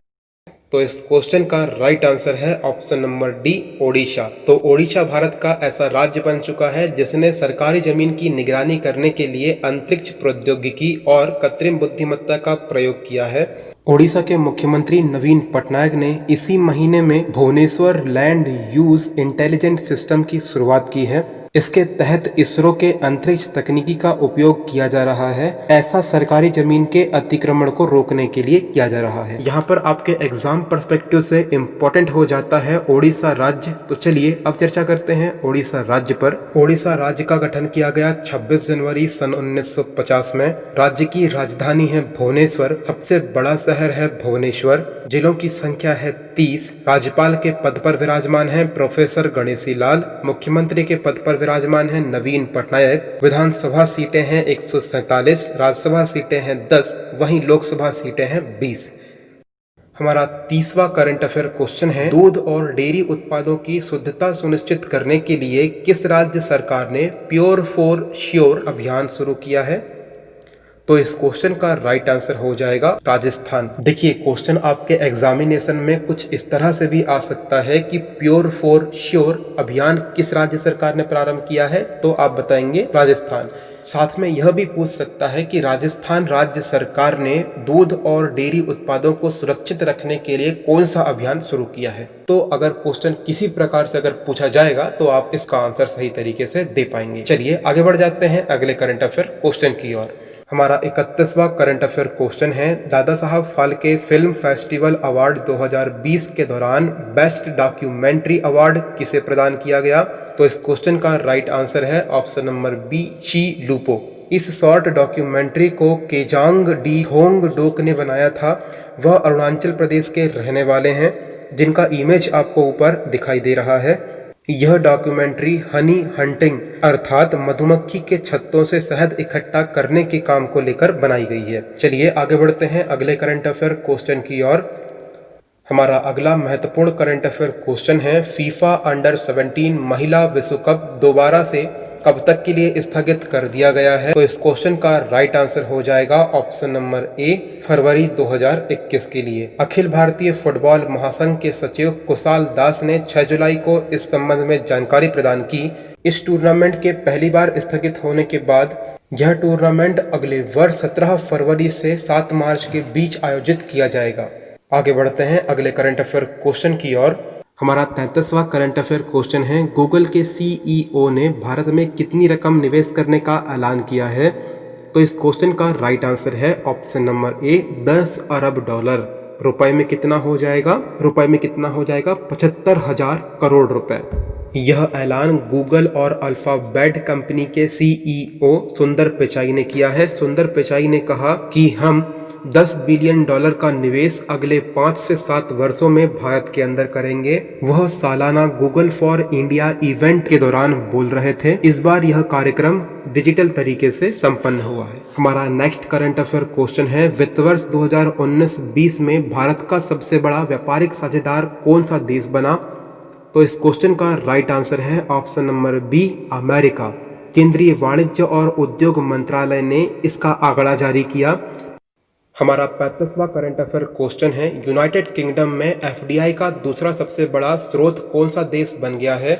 तो इस क्वेश्चन का राइट आंसर है ऑप्शन नंबर डी, ओडिशा। तो ओडिशा भारत का ऐसा राज्य बन चुका है जिसने सरकारी जमीन की निगरानी करने के लिए अंतरिक्ष प्रौद्योगिकी और कृत्रिम बुद्धिमत्ता का प्रयोग किया है। ओडिशा के मुख्यमंत्री नवीन पटनायक ने इसी महीने में Bhubaneswar land use intelligent system की शुरुआत की है। इसके तहत इसरो के अंतरिक्ष तकनीकी का उपयोग किया जा रहा है। ऐसा सरकारी जमीन के अतिक्रमण को रोकने के लिए किया जा रहा है। यहाँ पर आपके एग्जाम पर्सपेक्टिव से इम्पोर्टेंट हो जाता है ओडिशा राज्य। तो चलिए अब चर्चा करते हैं ओडिशा राज्य पर। ओडिशा राज्य का गठन किया गया 26 जनवरी सन 1950 में। राज्य की राजधानी है भुवनेश्वर। सबसे बड़ा शहर है भुवनेश्वर। जिलों की संख्या है 30। राज्यपाल के पद पर विराजमान है प्रोफेसर गणेशी लाल। मुख्यमंत्री के पद पर विराजमान है नवीन पटनायक। विधानसभा सीटें हैं 147, राज्यसभा सीटें हैं 10, वहीं लोकसभा सीटें हैं 20। हमारा 30वां करंट अफेयर क्वेश्चन है, दूध और डेयरी उत्पादों की शुद्धता सुनिश्चित करने के लिए किस राज्य सरकार ने प्योर फॉर श्योर अभियान शुरू किया है? तो इस क्वेश्चन का राइट आंसर हो जाएगा राजस्थान। देखिए क्वेश्चन आपके एग्जामिनेशन में कुछ इस तरह से भी आ सकता है कि प्योर फॉर श्योर अभियान किस राज्य सरकार ने प्रारंभ किया है? तो आप बताएंगे राजस्थान। साथ में यह भी पूछ सकता है कि राजस्थान राज्य सरकार ने दूध और डेयरी उत्पादों को सुरक्षित रखने के लिए कौन सा अभियान शुरू किया है? तो अगर क्वेश्चन किसी प्रकार से अगर पूछा जाएगा तो आप इसका आंसर सही तरीके से दे पाएंगे। चलिए आगे बढ़ जाते हैं अगले करंट अफेयर क्वेश्चन की ओर। हमारा 31वां करंट अफेयर क्वेश्चन है, Dada Saheb Phalke film festival award 2020 के दौरान बेस्ट डॉक्यूमेंट्री अवार्ड किसे प्रदान किया गया? तो इस क्वेश्चन का राइट आंसर है ऑप्शन नंबर बी, ची लुपो। इस शॉर्ट डॉक्यूमेंट्री को केजांग डी होंग डोक ने बनाया था। वह अरुणाचल प्रदेश के रहने वाले हैं, जिनका इमेज आपको ऊपर दिखाई दे रहा है। यह डॉक्यूमेंट्री हनी हंटिंग अर्थात मधुमक्खी के छत्तों से शहद इकट्ठा करने के काम को लेकर बनाई गई है। चलिए आगे बढ़ते हैं अगले करंट अफेयर क्वेश्चन की ओर। हमारा अगला महत्वपूर्ण करंट अफेयर क्वेश्चन है, फीफा अंडर 17 महिला विश्व कप दोबारा से कब तक के लिए स्थगित कर दिया गया है? तो इस क्वेश्चन का राइट आंसर हो जाएगा ऑप्शन नंबर ए, फरवरी 2021 के लिए। अखिल भारतीय फुटबॉल महासंघ के सचिव कुशाल दास ने 6 जुलाई को इस संबंध में जानकारी प्रदान की। इस टूर्नामेंट के पहली बार स्थगित होने के बाद यह टूर्नामेंट अगले वर्ष 17 फरवरी से 7 मार्च के बीच आयोजित किया जाएगा। आगे बढ़ते हैं अगले करंट अफेयर क्वेश्चन की ओर। हमारा 33वां करंट अफेयर क्वेश्चन है, गूगल के CEO ने भारत में कितनी रकम निवेश करने का ऐलान किया है? तो इस क्वेश्चन का राइट आंसर है option number A, 10 Arab dollar. रुपए में कितना हो जाएगा? रुपए में कितना हो जाएगा? 75,000 करोड़ रुपए। यह ऐलान गूगल और अल्फाबेट कंपनी के सीईओ सुंदर पिचाई ने किया है। सुंदर पिचाई ने कहा कि हम $10 बिलियन का निवेश अगले 5 से 7 वर्षों में भारत के अंदर करेंगे। वह सालाना गूगल फॉर इंडिया इवेंट के दौरान बोल रहे थे। इस बार यह कार्यक्रम डिजिटल तरीके से संपन्न हुआ है। हमारा नेक्स्ट करंट अफेयर क्वेश्चन है, वित्त वर्ष 2019-20 में भारत का सबसे बड़ा व्यापारिक साझेदार कौन सा देश बना? तो इस क्वेश्चन का राइट आंसर है ऑप्शन नंबर बी, अमेरिका। केंद्रीय वाणिज्य और उद्योग मंत्रालय ने इसका आंकड़ा जारी किया। हमारा 35वां करंट अफेयर क्वेश्चन है, यूनाइटेड किंगडम में एफडीआई का दूसरा सबसे बड़ा स्रोत कौन सा देश बन गया है?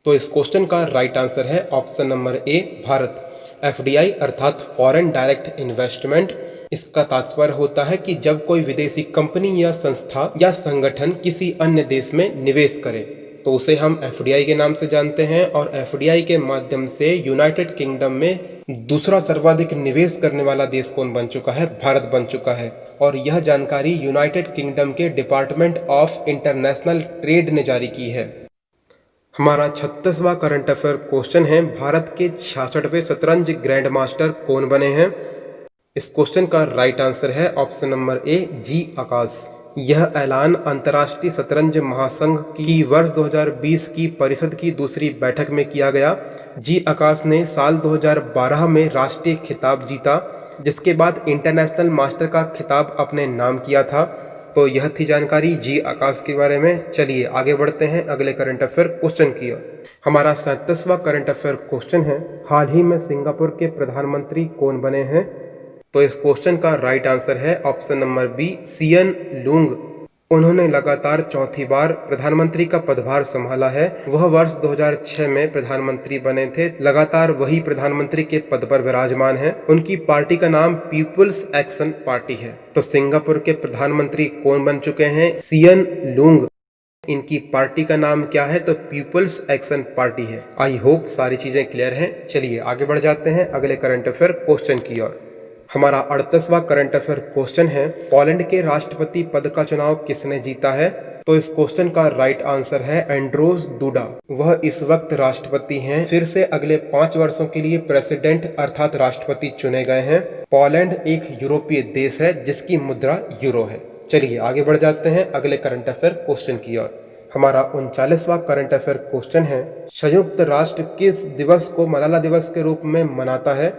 तो इस क्वेश्चन का राइट आंसर है option number A, Bharat. FDI अर्थात फॉरेन डायरेक्ट इन्वेस्टमेंट, इसका तात्पर्य होता है कि जब कोई विदेशी कंपनी या संस्था या संगठन किसी अन्य देश में निवेश करे तो उसे हम एफडीआई के नाम से जानते हैं। और एफडीआई के माध्यम से यूनाइटेड किंगडम में दूसरा सर्वाधिक निवेश करने वाला देश कौन बन चुका है? भारत बन चुका है। और यह जानकारी यूनाइटेड किंगडम के डिपार्टमेंट ऑफ इंटरनेशनल ट्रेड ने जारी की है। हमारा 36वां करंट अफेयर क्वेश्चन है, भारत के 66वें शतरंज ग्रैंड मास्टर कौन बने हैं? इस क्वेश्चन का राइट आंसर है ऑप्शन नंबर ए, जी आकाश। यह ऐलान अंतर्राष्ट्रीय शतरंज महासंघ की वर्ष 2020 की परिषद की दूसरी बैठक में किया गया। जी आकाश ने साल 2012 में राष्ट्रीय खिताब जीता, जिसके बाद इंटरनेशनल मास्टर का खिताब अपने नाम किया था। तो यह थी जानकारी जी आकाश के बारे में। चलिए आगे बढ़ते हैं अगले करंट अफेयर क्वेश्चन की ओर। हमारा 37वां करंट अफेयर क्वेश्चन है, हाल ही में सिंगापुर के प्रधानमंत्री कौन बने हैं? तो इस क्वेश्चन का राइट आंसर है ऑप्शन नंबर बी, सियन लुंग। उन्होंने लगातार चौथी बार प्रधानमंत्री का पदभार संभाला है। वह वर्ष 2006 में प्रधानमंत्री बने थे। लगातार वही प्रधानमंत्री के पद पर विराजमान हैं। उनकी पार्टी का नाम पीपुल्स एक्शन पार्टी है। तो सिंगापुर के प्रधानमंत्री कौन बन चुके हैं? सियन लुंग। इनकी पार्टी का नाम क्या है? तो पीपुल्स एक्शन पार्टी है। आई होप सारी चीजें क्लियर हैं। चलिए आगे बढ़ जाते हैं अगले करंट अफेयर क्वेश्चन की ओर। हमारा 38वां करंट अफेयर क्वेश्चन है, पोलैंड के राष्ट्रपति पद का चुनाव किसने जीता है? तो इस क्वेश्चन का राइट आंसर है एंड्रोज डूडा। वह इस वक्त राष्ट्रपति हैं। फिर से अगले 5 वर्षों के लिए प्रेसिडेंट अर्थात राष्ट्रपति चुने गए हैं। पोलैंड एक यूरोपीय देश है जिसकी मुद्रा यूरो है। चलिए आगे बढ़ जाते हैं अगले करंट अफेयर क्वेश्चन की ओर। हमारा 39वां करंट अफेयर क्वेश्चन है, संयुक्त राष्ट्र किस दिवस को मलाला दिवस के रूप में मनाता है?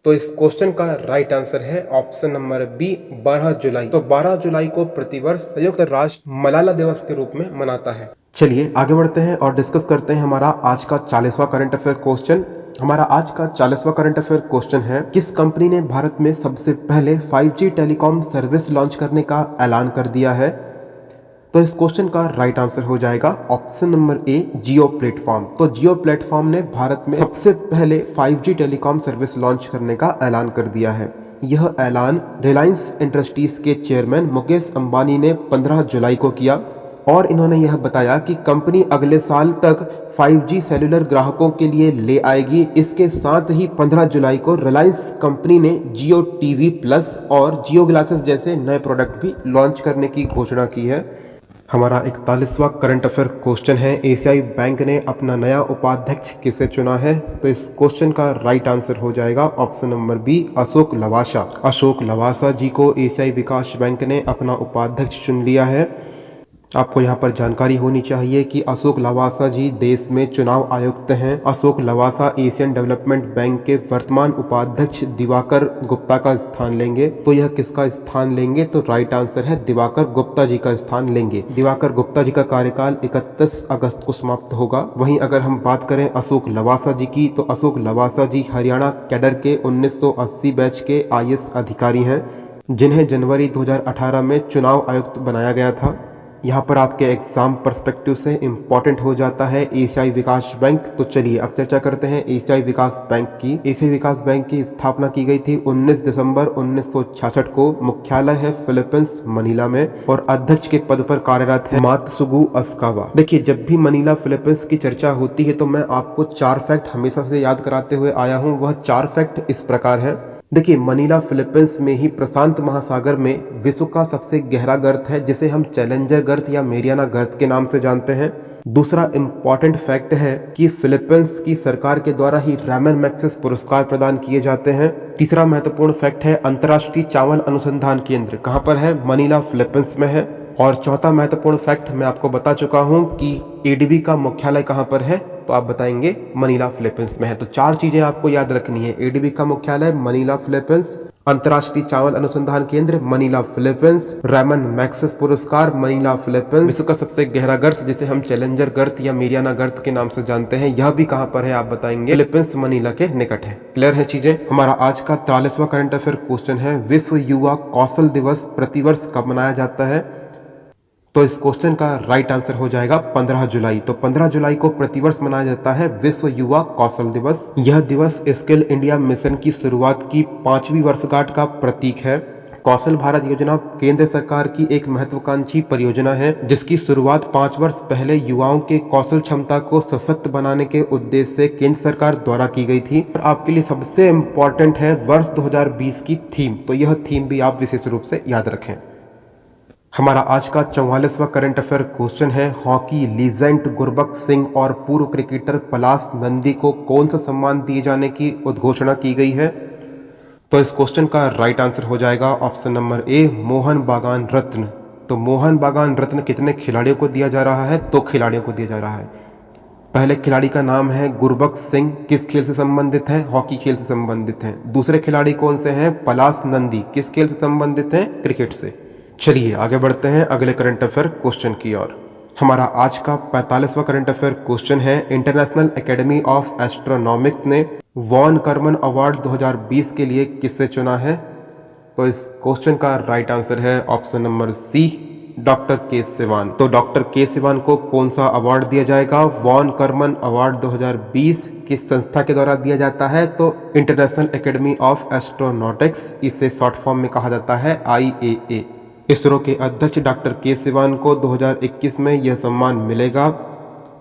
तो इस क्वेश्चन का राइट आंसर है ऑप्शन नंबर बी, 12 जुलाई। तो 12 जुलाई को प्रतिवर्ष संयुक्त राष्ट्र मलाला दिवस के रूप में मनाता है। चलिए आगे बढ़ते हैं और डिस्कस करते हैं हमारा आज का 40वां करंट अफेयर क्वेश्चन। हमारा आज का 40वां करंट अफेयर क्वेश्चन है, किस कंपनी ने भारत में सबसे पहले 5G टेलीकॉम सर्विस लॉन्च करने का ऐलान कर दिया है? तो इस क्वेश्चन का राइट आंसर हो जाएगा option number A, Jio platform. तो जियो प्लेटफॉर्म ने भारत में सबसे पहले 5G टेलीकॉम सर्विस लॉन्च करने का ऐलान कर दिया है। यह ऐलान रिलायंस इंडस्ट्रीज के चेयरमैन मुकेश अंबानी ने 15 जुलाई को किया और इन्होंने यह बताया कि कंपनी अगले साल तक 5G सेलुलर ग्राहकों के लिए ले आएगी। इसके साथ ही 15 जुलाई को रिलायंस कंपनी ने जियो टीवी प्लस और जियो ग्लासेस जैसे नए प्रोडक्ट भी लॉन्च करने की घोषणा की है। हमारा 41वां करंट अफेयर क्वेश्चन है, एशियाई बैंक ने अपना नया उपाध्यक्ष किसे चुना है? तो इस क्वेश्चन का राइट आंसर हो जाएगा option number B, Ashok Lavasa. Ashok Lavasa ji को एशियाई विकास बैंक ने अपना उपाध्यक्ष चुन लिया है। आपको यहाँ पर जानकारी होनी चाहिए कि अशोक लवासा जी देश में चुनाव आयुक्त हैं। Ashok Lavasa Asian development bank के वर्तमान उपाध्यक्ष दिवाकर गुप्ता का स्थान लेंगे। तो यह किसका स्थान लेंगे? तो राइट आंसर है दिवाकर गुप्ता जी का स्थान लेंगे। दिवाकर गुप्ता जी का कार्यकाल 31 अगस्त को समाप्त होगा। वहीं अगर हम बात करें अशोक लवासा जी की, तो अशोक लवासा जी हरियाणा कैडर के 1980 बैच के IAS अधिकारी हैं, जिन्हें जनवरी 2018 में चुनाव आयुक्त बनाया गया था। यहाँ पर आपके एग्जाम पर्सपेक्टिव से इम्पोर्टेंट हो जाता है एशियाई विकास बैंक। तो चलिए अब चर्चा करते हैं एशियाई विकास बैंक की। एशियाई विकास बैंक की स्थापना की गई थी 19 दिसंबर 1966 को। मुख्यालय है फिलीपींस मनीला में और अध्यक्ष के पद पर कार्यरत है मात्सुगु अस्कावा। देखिए, जब भी मनीला फिलीपींस की चर्चा होती है तो मैं आपको 4 फैक्ट हमेशा से याद कराते हुए आया हूँ। वह 4 फैक्ट इस प्रकार है। देखिए, मनीला फिलीपींस में ही प्रशांत महासागर में विश्व का सबसे गहरा गर्त है, जिसे हम चैलेंजर गर्त या मेरियाना गर्त के नाम से जानते हैं। दूसरा इम्पॉर्टेंट फैक्ट है कि फिलीपींस की सरकार के द्वारा ही रामन मैग्सेसे पुरस्कार प्रदान किए जाते हैं। तीसरा महत्वपूर्ण फैक्ट है अंतर्राष्ट्रीय चावल अनुसंधान केंद्र कहाँ पर है? मनीला फिलीपींस में है। और चौथा महत्वपूर्ण फैक्ट मैं आपको बता चुका हूं कि एडीबी का मुख्यालय कहां पर है, तो आप बताएंगे मनीला फिलीपींस में है। तो 4 चीजें आपको याद रखनी है। एडीबी का मुख्यालय मनीला फिलीपींस, अंतर्राष्ट्रीय चावल अनुसंधान केंद्र मनीला फिलीपींस, रामन मैग्सेसे पुरस्कार मनीला फिलीपींस, विश्व का सबसे गहरा गर्त जिसे हम चैलेंजर गर्त या मेरियाना गर्त के नाम से जानते हैं, यह भी कहां पर है आप बताएंगे? फिलीपींस मनीला के निकट है। क्लियर है चीजें? हमारा आज का 43वां करंट अफेयर क्वेश्चन है, विश्व युवा कौशल दिवस प्रतिवर्ष कब मनाया जाता है? तो इस क्वेश्चन का राइट आंसर हो जाएगा 15 जुलाई। तो 15 जुलाई को प्रतिवर्ष मनाया जाता है विश्व युवा कौशल दिवस। यह दिवस स्किल इंडिया मिशन की शुरुआत की 5वीं वर्षगांठ का प्रतीक है। कौशल भारत योजना केंद्र सरकार की एक महत्वाकांक्षी परियोजना है, जिसकी शुरुआत 5 वर्ष पहले युवाओं के कौशल क्षमता को सशक्त बनाने के उद्देश्य से केंद्र सरकार द्वारा की गई थी। आपके लिए सबसे इम्पोर्टेंट है वर्ष 2020 की थीम, तो यह थीम भी आप विशेष रूप से याद रखें। हमारा आज का 44वां करंट अफेयर क्वेश्चन है, हॉकी लीजेंड गुरबख्श सिंह और पूर्व क्रिकेटर पलाश नंदी को कौन सा सम्मान दिए जाने की उद्घोषणा की गई है? तो इस क्वेश्चन का राइट आंसर हो जाएगा ऑप्शन नंबर ए, मोहन बागान रत्न। तो मोहन बागान रत्न कितने खिलाड़ियों को दिया जा रहा है? 2 खिलाड़ियों को दिया जा रहा है। पहले खिलाड़ी का नाम है गुरबख्श सिंह, किस खेल से संबंधित है? हॉकी खेल से संबंधित है। दूसरे खिलाड़ी कौन से हैं? पलाश नंदी, किस खेल से संबंधित हैं? क्रिकेट से। चलिए आगे बढ़ते हैं अगले करंट अफेयर क्वेश्चन की ओर। हमारा आज का 45वां करंट अफेयर क्वेश्चन है, इंटरनेशनल एकेडमी ऑफ एस्ट्रोनॉमिक्स ने वॉन कर्मन अवार्ड 2020 के लिए किससे चुना है? तो इस क्वेश्चन का राइट आंसर है ऑप्शन नंबर सी, डॉक्टर के सिवान। तो डॉक्टर के सिवान को कौन सा अवार्ड दिया जाएगा? वॉन कर्मन अवार्ड 2020 किस संस्था के द्वारा दिया जाता है? तो इंटरनेशनल एकेडमी ऑफ एस्ट्रोनॉटिक्स, इसे शॉर्ट फॉर्म में कहा जाता है IAA। इसरो के अध्यक्ष डॉक्टर के सिवान को 2021 में यह सम्मान मिलेगा।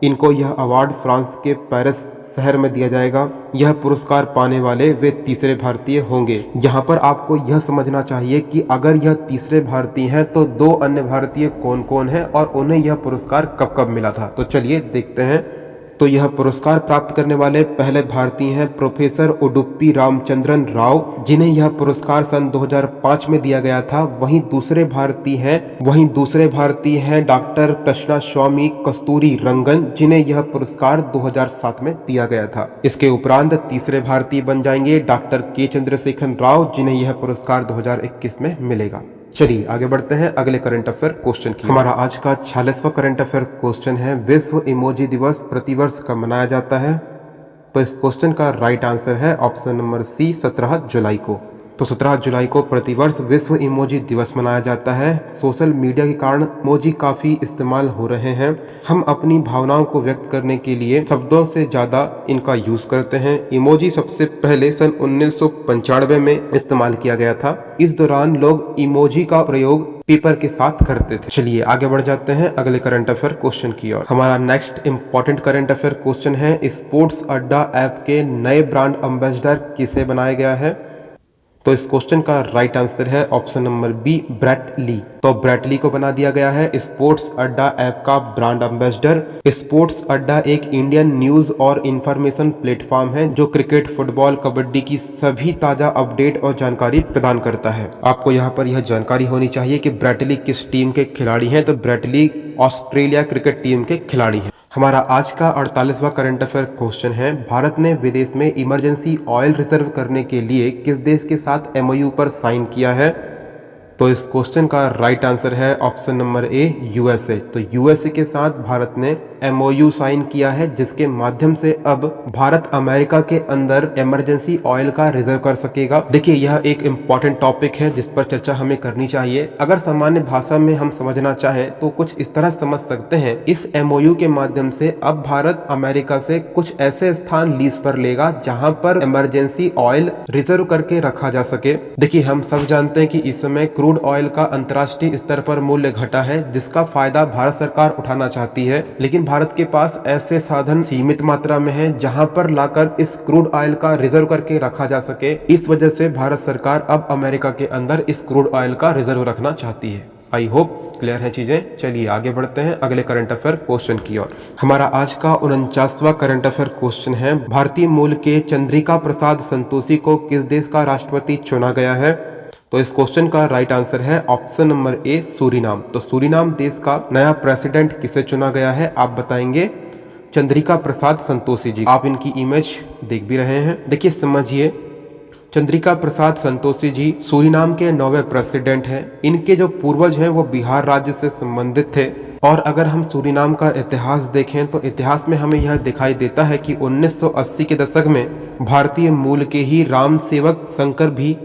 इनको यह अवार्ड फ्रांस के पेरिस शहर में दिया जाएगा। यह पुरस्कार पाने वाले वे तीसरे भारतीय होंगे। यहाँ पर आपको यह समझना चाहिए कि अगर यह तीसरे भारतीय हैं तो 2 अन्य भारतीय कौन कौन हैं और उन्हें यह पुरस्कार कब कब मिला था। तो चलिए देखते हैं। तो यह पुरस्कार प्राप्त करने वाले पहले भारतीय हैं प्रोफेसर उडुपी रामचंद्रन राव, जिन्हें यह पुरस्कार सन 2005 में दिया गया था। वहीं दूसरे भारतीय हैं डॉक्टर कृष्णा स्वामी कस्तूरी रंगन, जिन्हें यह पुरस्कार 2007 में दिया गया था। इसके उपरांत तीसरे भारतीय बन जाएंगे डॉक्टर के चंद्रशेखर राव, जिन्हें यह पुरस्कार 2021 में मिलेगा। चलिए आगे बढ़ते हैं अगले करंट अफेयर क्वेश्चन की। हमारा आज का 46वां करंट अफेयर क्वेश्चन है, विश्व इमोजी दिवस प्रतिवर्ष कब मनाया जाता है? तो इस क्वेश्चन का राइट आंसर है ऑप्शन नंबर सी, 17 जुलाई को। तो 17 जुलाई को प्रतिवर्ष विश्व इमोजी दिवस मनाया जाता है। सोशल मीडिया के कारण इमोजी काफी इस्तेमाल हो रहे हैं। हम अपनी भावनाओं को व्यक्त करने के लिए शब्दों से ज्यादा इनका यूज करते हैं। इमोजी सबसे पहले सन 1995 में इस्तेमाल किया गया था। इस दौरान लोग इमोजी का प्रयोग पेपर के साथ करते थे। चलिए आगे बढ़ जाते हैं अगले करंट अफेयर क्वेश्चन की ओर। हमारा next important current affair question है, स्पोर्ट्स अड्डा ऐप के नए ब्रांड एम्बेसडर किसे बनाया गया है? तो इस क्वेश्चन का राइट आंसर है option number B, Brett Lee. तो ब्रेट ली को बना दिया गया है स्पोर्ट्स अड्डा ऐप का ब्रांड एम्बेसडर। स्पोर्ट्स अड्डा एक इंडियन न्यूज और इंफॉर्मेशन प्लेटफॉर्म है जो क्रिकेट, फुटबॉल, कबड्डी की सभी ताजा अपडेट और जानकारी प्रदान करता है। आपको यहाँ पर यह जानकारी होनी चाहिए कि ब्रेट ली किस टीम के खिलाड़ी हैं। तो Brett Lee Australia cricket team के खिलाड़ी हैं। हमारा आज का 48वां करंट अफेयर क्वेश्चन है, भारत ने विदेश में इमरजेंसी ऑयल रिजर्व करने के लिए किस देश के साथ MOU पर साइन किया है? तो इस क्वेश्चन का राइट आंसर है ऑप्शन नंबर ए, USA। तो USA के साथ भारत ने MOU साइन किया है, जिसके माध्यम से अब भारत अमेरिका के अंदर इमरजेंसी ऑयल का रिजर्व कर सकेगा। देखिए यह एक इम्पॉर्टेंट टॉपिक है जिस पर चर्चा हमें करनी चाहिए। अगर सामान्य भाषा में हम समझना चाहें तो कुछ इस तरह समझ सकते हैं, इस MOU के माध्यम से अब भारत अमेरिका से कुछ ऐसे स्थान लीज पर लेगा जहां पर इमरजेंसी ऑयल रिजर्व करके रखा जा सके। देखिए हम सब जानते हैं कि इस समय क्रूड ऑयल का अंतर्राष्ट्रीय स्तर पर मूल्य घटा है, जिसका फायदा भारत सरकार उठाना चाहती है, लेकिन भारत के पास ऐसे साधन सीमित मात्रा में हैं जहां पर लाकर इस क्रूड ऑयल का रिजर्व करके रखा जा सके। इस वजह से भारत सरकार अब अमेरिका के अंदर इस क्रूड ऑयल का रिजर्व रखना चाहती है। आई होप क्लियर है चीजें। चलिए आगे बढ़ते हैं अगले करंट अफेयर क्वेश्चन की ओर। हमारा आज का 49वां करंट अफेयर क्वेश्चन है, भारतीय मूल के चंद्रिका प्रसाद संतोषी को किस देश का राष्ट्रपति चुना गया है? तो इस क्वेश्चन का राइट आंसर है ऑप्शन नंबर ए, सूरीनाम। तो सूरीनाम देश का नया प्रेसिडेंट किसे चुना गया है आप बताएंगे? चंद्रिका प्रसाद संतोषी जी। आप इनकी इमेज देख भी रहे हैं, देखिए समझिए। चंद्रिका प्रसाद संतोषी जी सूरीनाम के 9वें प्रेसिडेंट हैं। इनके जो पूर्वज हैं वो बिहार राज्य से संबंधित थे। और अगर हम सूरीनाम का इतिहास देखें तो इतिहास में हमें यह दिखाई देता है कि 1980 के दशक में भारतीय मूल के ही राम सेवक शंकर भी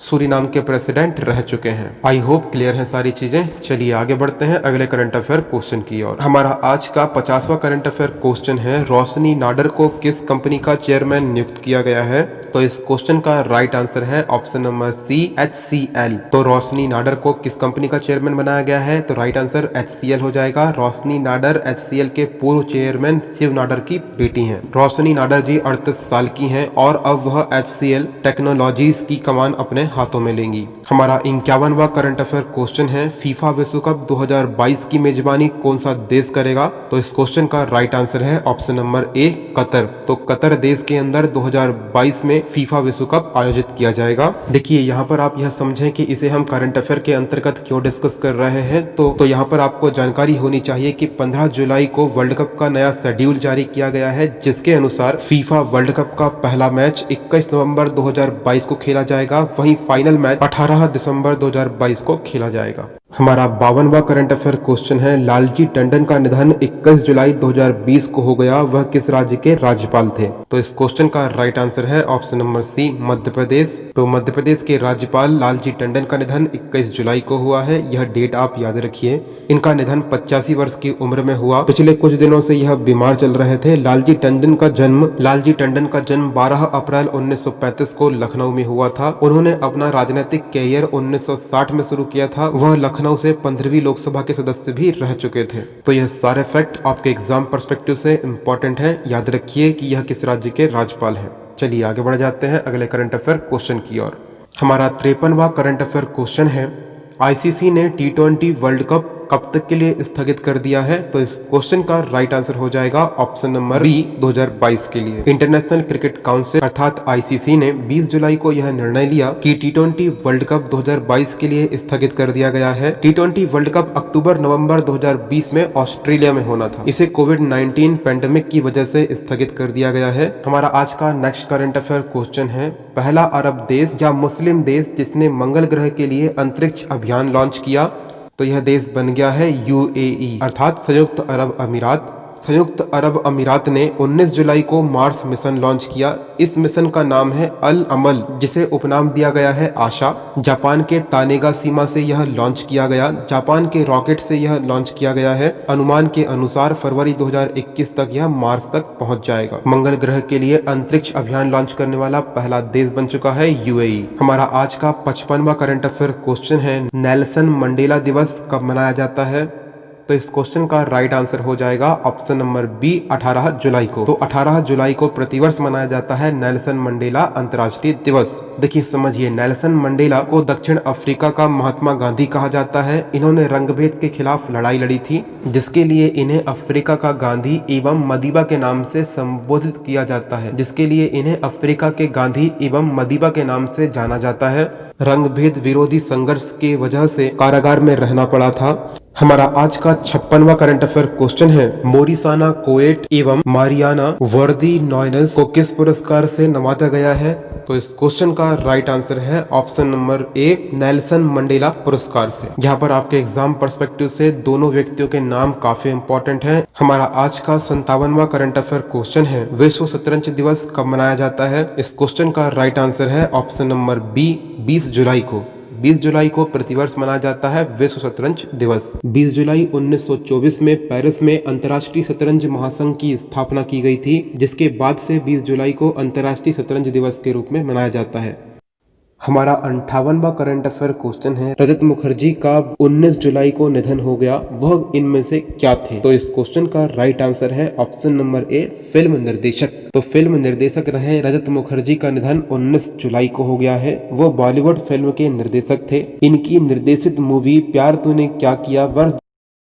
सूरीनाम के प्रेसिडेंट रह चुके हैं। आई होप क्लियर है सारी चीजें। चलिए आगे बढ़ते हैं अगले करंट अफेयर क्वेश्चन की ओर। हमारा आज का 50वां करंट अफेयर क्वेश्चन है, रोशनी नाडर को किस कंपनी का चेयरमैन नियुक्त किया गया है? तो इस क्वेश्चन का राइट आंसर है ऑप्शन नंबर सी, HCL। तो रोशनी नाडर को किस कंपनी का चेयरमैन बनाया गया है? तो राइट आंसर HCL हो जाएगा। रोशनी नाडर HCL के पूर्व चेयरमैन शिव नाडर की बेटी हैं। रोशनी नाडर जी 38 साल की हैं और अब वह HCL टेक्नोलॉजीज की कमान अपने हाथों में लेंगी। हमारा 51वां करंट अफेयर क्वेश्चन है, फीफा विश्व कप 2022 की मेजबानी कौन सा देश करेगा? तो इस क्वेश्चन का राइट आंसर है ऑप्शन नंबर ए, कतर। तो कतर देश के अंदर 2022 में फीफा विश्व कप आयोजित किया जाएगा। देखिए यहाँ पर आप यह समझें कि इसे हम करंट अफेयर के अंतर्गत क्यों डिस्कस कर रहे हैं। तो यहाँ पर आपको जानकारी होनी चाहिए कि 15 जुलाई को वर्ल्ड कप का नया शेड्यूल जारी किया गया है, जिसके अनुसार फीफा वर्ल्ड कप का पहला मैच 21 नवंबर 2022 को खेला जाएगा, वहीं फाइनल मैच 18 दिसंबर 2022 को खेला जाएगा। हमारा 52वां करंट अफेयर क्वेश्चन है, लालजी टंडन का निधन 21 जुलाई 2020 को हो गया, वह किस राज्य के राज्यपाल थे? तो इस क्वेश्चन का राइट आंसर है ऑप्शन नंबर सी, मध्य प्रदेश। तो मध्य प्रदेश के राज्यपाल लालजी टंडन का निधन 21 जुलाई को हुआ है, यह डेट आप याद रखिए। इनका निधन 85 वर्ष की उम्र में हुआ। पिछले कुछ दिनों से यह बीमार चल रहे थे। लालजी टंडन का जन्म 12 अप्रैल 1935 को लखनऊ में हुआ था। उन्होंने अपना राजनीतिक कैरियर 1960 में शुरू किया था। वह लखनऊ से 15वीं लोकसभा के सदस्य भी रह चुके थे। तो यह सारे फैक्ट आपके एग्जाम पर्सपेक्टिव से इम्पोर्टेंट है, याद रखिए कि यह किस राज्य के राज्यपाल हैं। चलिए आगे बढ़ जाते हैं अगले करंट अफेयर क्वेश्चन की ओर। हमारा 53वां करंट अफेयर क्वेश्चन है, आईसीसी ने T20 वर्ल्ड कप कब तक के लिए स्थगित कर दिया है? तो इस क्वेश्चन का राइट आंसर हो जाएगा ऑप्शन नंबर बी, 2022 के लिए। इंटरनेशनल क्रिकेट काउंसिल अर्थात आईसीसी ने 20 जुलाई को यह निर्णय लिया कि T20 वर्ल्ड कप 2022 के लिए स्थगित कर दिया गया है। T20 वर्ल्ड कप अक्टूबर नवंबर 2020 में ऑस्ट्रेलिया में होना था। इसे कोविड-19 पैंडेमिक की वजह से स्थगित कर दिया गया है। हमारा आज का नेक्स्ट करंट अफेयर क्वेश्चन है, पहला अरब देश या मुस्लिम देश जिसने मंगल ग्रह के लिए अंतरिक्ष अभियान लॉन्च किया? तो यह देश बन गया है UAE अर्थात संयुक्त अरब अमीरात। संयुक्त अरब अमीरात ने 19 जुलाई को मार्स मिशन लॉन्च किया। इस मिशन का नाम है अल अमल, जिसे उपनाम दिया गया है आशा। जापान के तानेगा सीमा से यह लॉन्च किया गया। जापान के रॉकेट से यह लॉन्च किया गया है। अनुमान के अनुसार फरवरी 2021 तक यह मार्स तक पहुंच जाएगा। मंगल ग्रह के लिए अंतरिक्ष अभियान लॉन्च करने वाला पहला देश बन चुका है UAE। हमारा आज का 55वां करंट अफेयर क्वेश्चन है, नेल्सन मंडेला दिवस कब मनाया जाता है? तो इस क्वेश्चन का राइट आंसर हो जाएगा ऑप्शन नंबर बी, 18 जुलाई को। तो 18 जुलाई को प्रतिवर्ष मनाया जाता है नेल्सन मंडेला अंतर्राष्ट्रीय दिवस। देखिए समझिए, नेल्सन मंडेला को दक्षिण अफ्रीका का महात्मा गांधी कहा जाता है। इन्होंने रंगभेद के खिलाफ लड़ाई लड़ी थी, जिसके लिए इन्हें अफ्रीका का गांधी एवं मदीबा के नाम से संबोधित किया जाता है। जिसके लिए इन्हें अफ्रीका के गांधी एवं मदीबा के नाम से जाना जाता है। रंगभेद विरोधी संघर्ष की वजह से कारागार में रहना पड़ा था। हमारा आज का 56वां करंट अफेयर क्वेश्चन है, मोरिसाना कोएट एवं मारियाना वर्दी नॉयनस को किस पुरस्कार से नवाजा गया है? तो इस क्वेश्चन का राइट आंसर है option number A, Nelson Mandela पुरस्कार से। यहाँ पर आपके एग्जाम पर्सपेक्टिव से दोनों व्यक्तियों के नाम काफी इंपॉर्टेंट हैं। हमारा आज का 57वां करंट अफेयर क्वेश्चन है, विश्व शतरंज दिवस कब मनाया जाता है? इस क्वेश्चन का राइट आंसर है ऑप्शन नंबर बी, 20 जुलाई को। 20 जुलाई को प्रतिवर्ष मनाया जाता है विश्व शतरंज दिवस। 20 जुलाई 1924 में पेरिस में अंतर्राष्ट्रीय शतरंज महासंघ की स्थापना की गई थी, जिसके बाद से 20 जुलाई को अंतर्राष्ट्रीय शतरंज दिवस के रूप में मनाया जाता है। हमारा 58वां करंट अफेयर क्वेश्चन है, रजत मुखर्जी का 19 जुलाई को निधन हो गया, वह इनमें से क्या थे? तो इस क्वेश्चन का राइट आंसर है ऑप्शन नंबर ए, फिल्म निर्देशक। तो फिल्म निर्देशक रहे रजत मुखर्जी का निधन 19 जुलाई को हो गया है। वो बॉलीवुड फिल्म के निर्देशक थे। इनकी निर्देशित मूवी प्यार तूने क्या किया वर्ष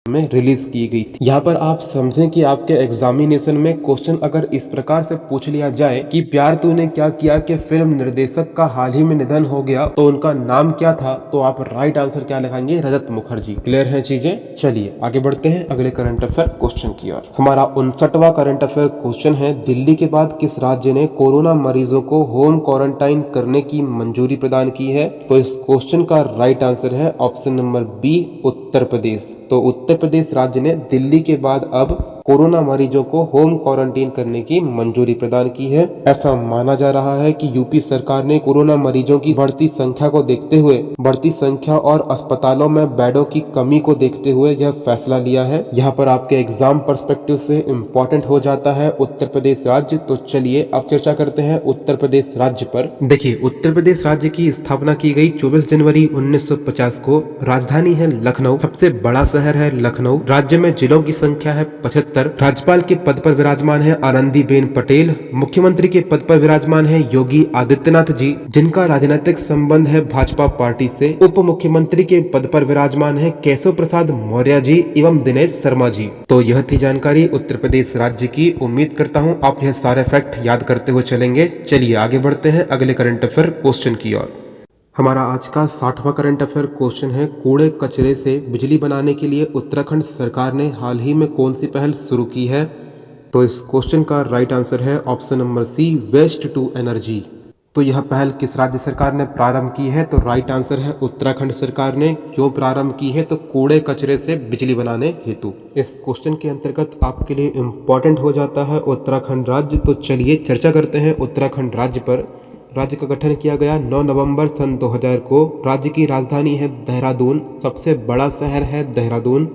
में रिलीज की गई थी। यहाँ पर आप समझें कि आपके एग्जामिनेशन में क्वेश्चन अगर इस प्रकार से पूछ लिया जाए कि प्यार तूने क्या किया के फिल्म निर्देशक का हाल ही में निधन हो गया, तो उनका नाम क्या था? तो आप राइट आंसर क्या लिखेंगे? रजत मुखर्जी। क्लियर है चीजें? चलिए आगे बढ़ते हैं अगले करंट अफेयर क्वेश्चन की ओर। हमारा 59वां करंट अफेयर क्वेश्चन है, दिल्ली के बाद किस राज्य ने कोरोना मरीजों को होम क्वारंटाइन करने की मंजूरी प्रदान की है? तो इस क्वेश्चन का राइट आंसर है option number B, Uttar Pradesh. तो उत्तर प्रदेश राज्य ने दिल्ली के बाद अब कोरोना मरीजों को होम क्वारंटीन करने की मंजूरी प्रदान की है। ऐसा माना जा रहा है कि यूपी सरकार ने कोरोना मरीजों की बढ़ती संख्या को देखते हुए, बढ़ती संख्या और अस्पतालों में बेडों की कमी को देखते हुए यह फैसला लिया है। यहाँ पर आपके एग्जाम पर्सपेक्टिव से इम्पोर्टेंट हो जाता है उत्तर प्रदेश राज्य। तो चलिए अब चर्चा करते हैं उत्तर प्रदेश राज्य पर। देखिए, उत्तर प्रदेश राज्य की स्थापना की गई 24 जनवरी 1950 को। राजधानी है लखनऊ, सबसे बड़ा शहर है लखनऊ। राज्य में जिलों की संख्या है 75। राज्यपाल के पद पर विराजमान है आनंदीबेन पटेल। मुख्यमंत्री के पद पर विराजमान है योगी आदित्यनाथ जी, जिनका राजनीतिक संबंध है भाजपा पार्टी से। उप मुख्यमंत्री के पद पर विराजमान है केशव प्रसाद मौर्य जी एवं दिनेश शर्मा जी। तो यह थी जानकारी उत्तर प्रदेश राज्य की। उम्मीद करता हूँ आप यह सारे फैक्ट याद करते हुए चलेंगे। चलिए आगे बढ़ते हैं अगले करंट अफेयर क्वेश्चन की ओर। हमारा आज का 60वां करंट अफेयर क्वेश्चन है, कूड़े कचरे से बिजली बनाने के लिए उत्तराखंड सरकार ने हाल ही में कौन सी पहल शुरू की है? तो इस क्वेश्चन का राइट आंसर है option number C, waste to energy. तो यह पहल किस राज्य सरकार ने प्रारंभ की है? तो राइट आंसर है उत्तराखंड सरकार ने। क्यों प्रारंभ की है? तो कूड़े कचरे से बिजली बनाने हेतु। इस क्वेश्चन के अंतर्गत आपके लिए इम्पोर्टेंट हो जाता है उत्तराखंड राज्य। तो चलिए चर्चा करते हैं उत्तराखंड राज्य पर। राज्य का गठन किया गया 9 नवंबर सन 2000 को। राज्य की राजधानी है देहरादून, सबसे बड़ा शहर है देहरादून।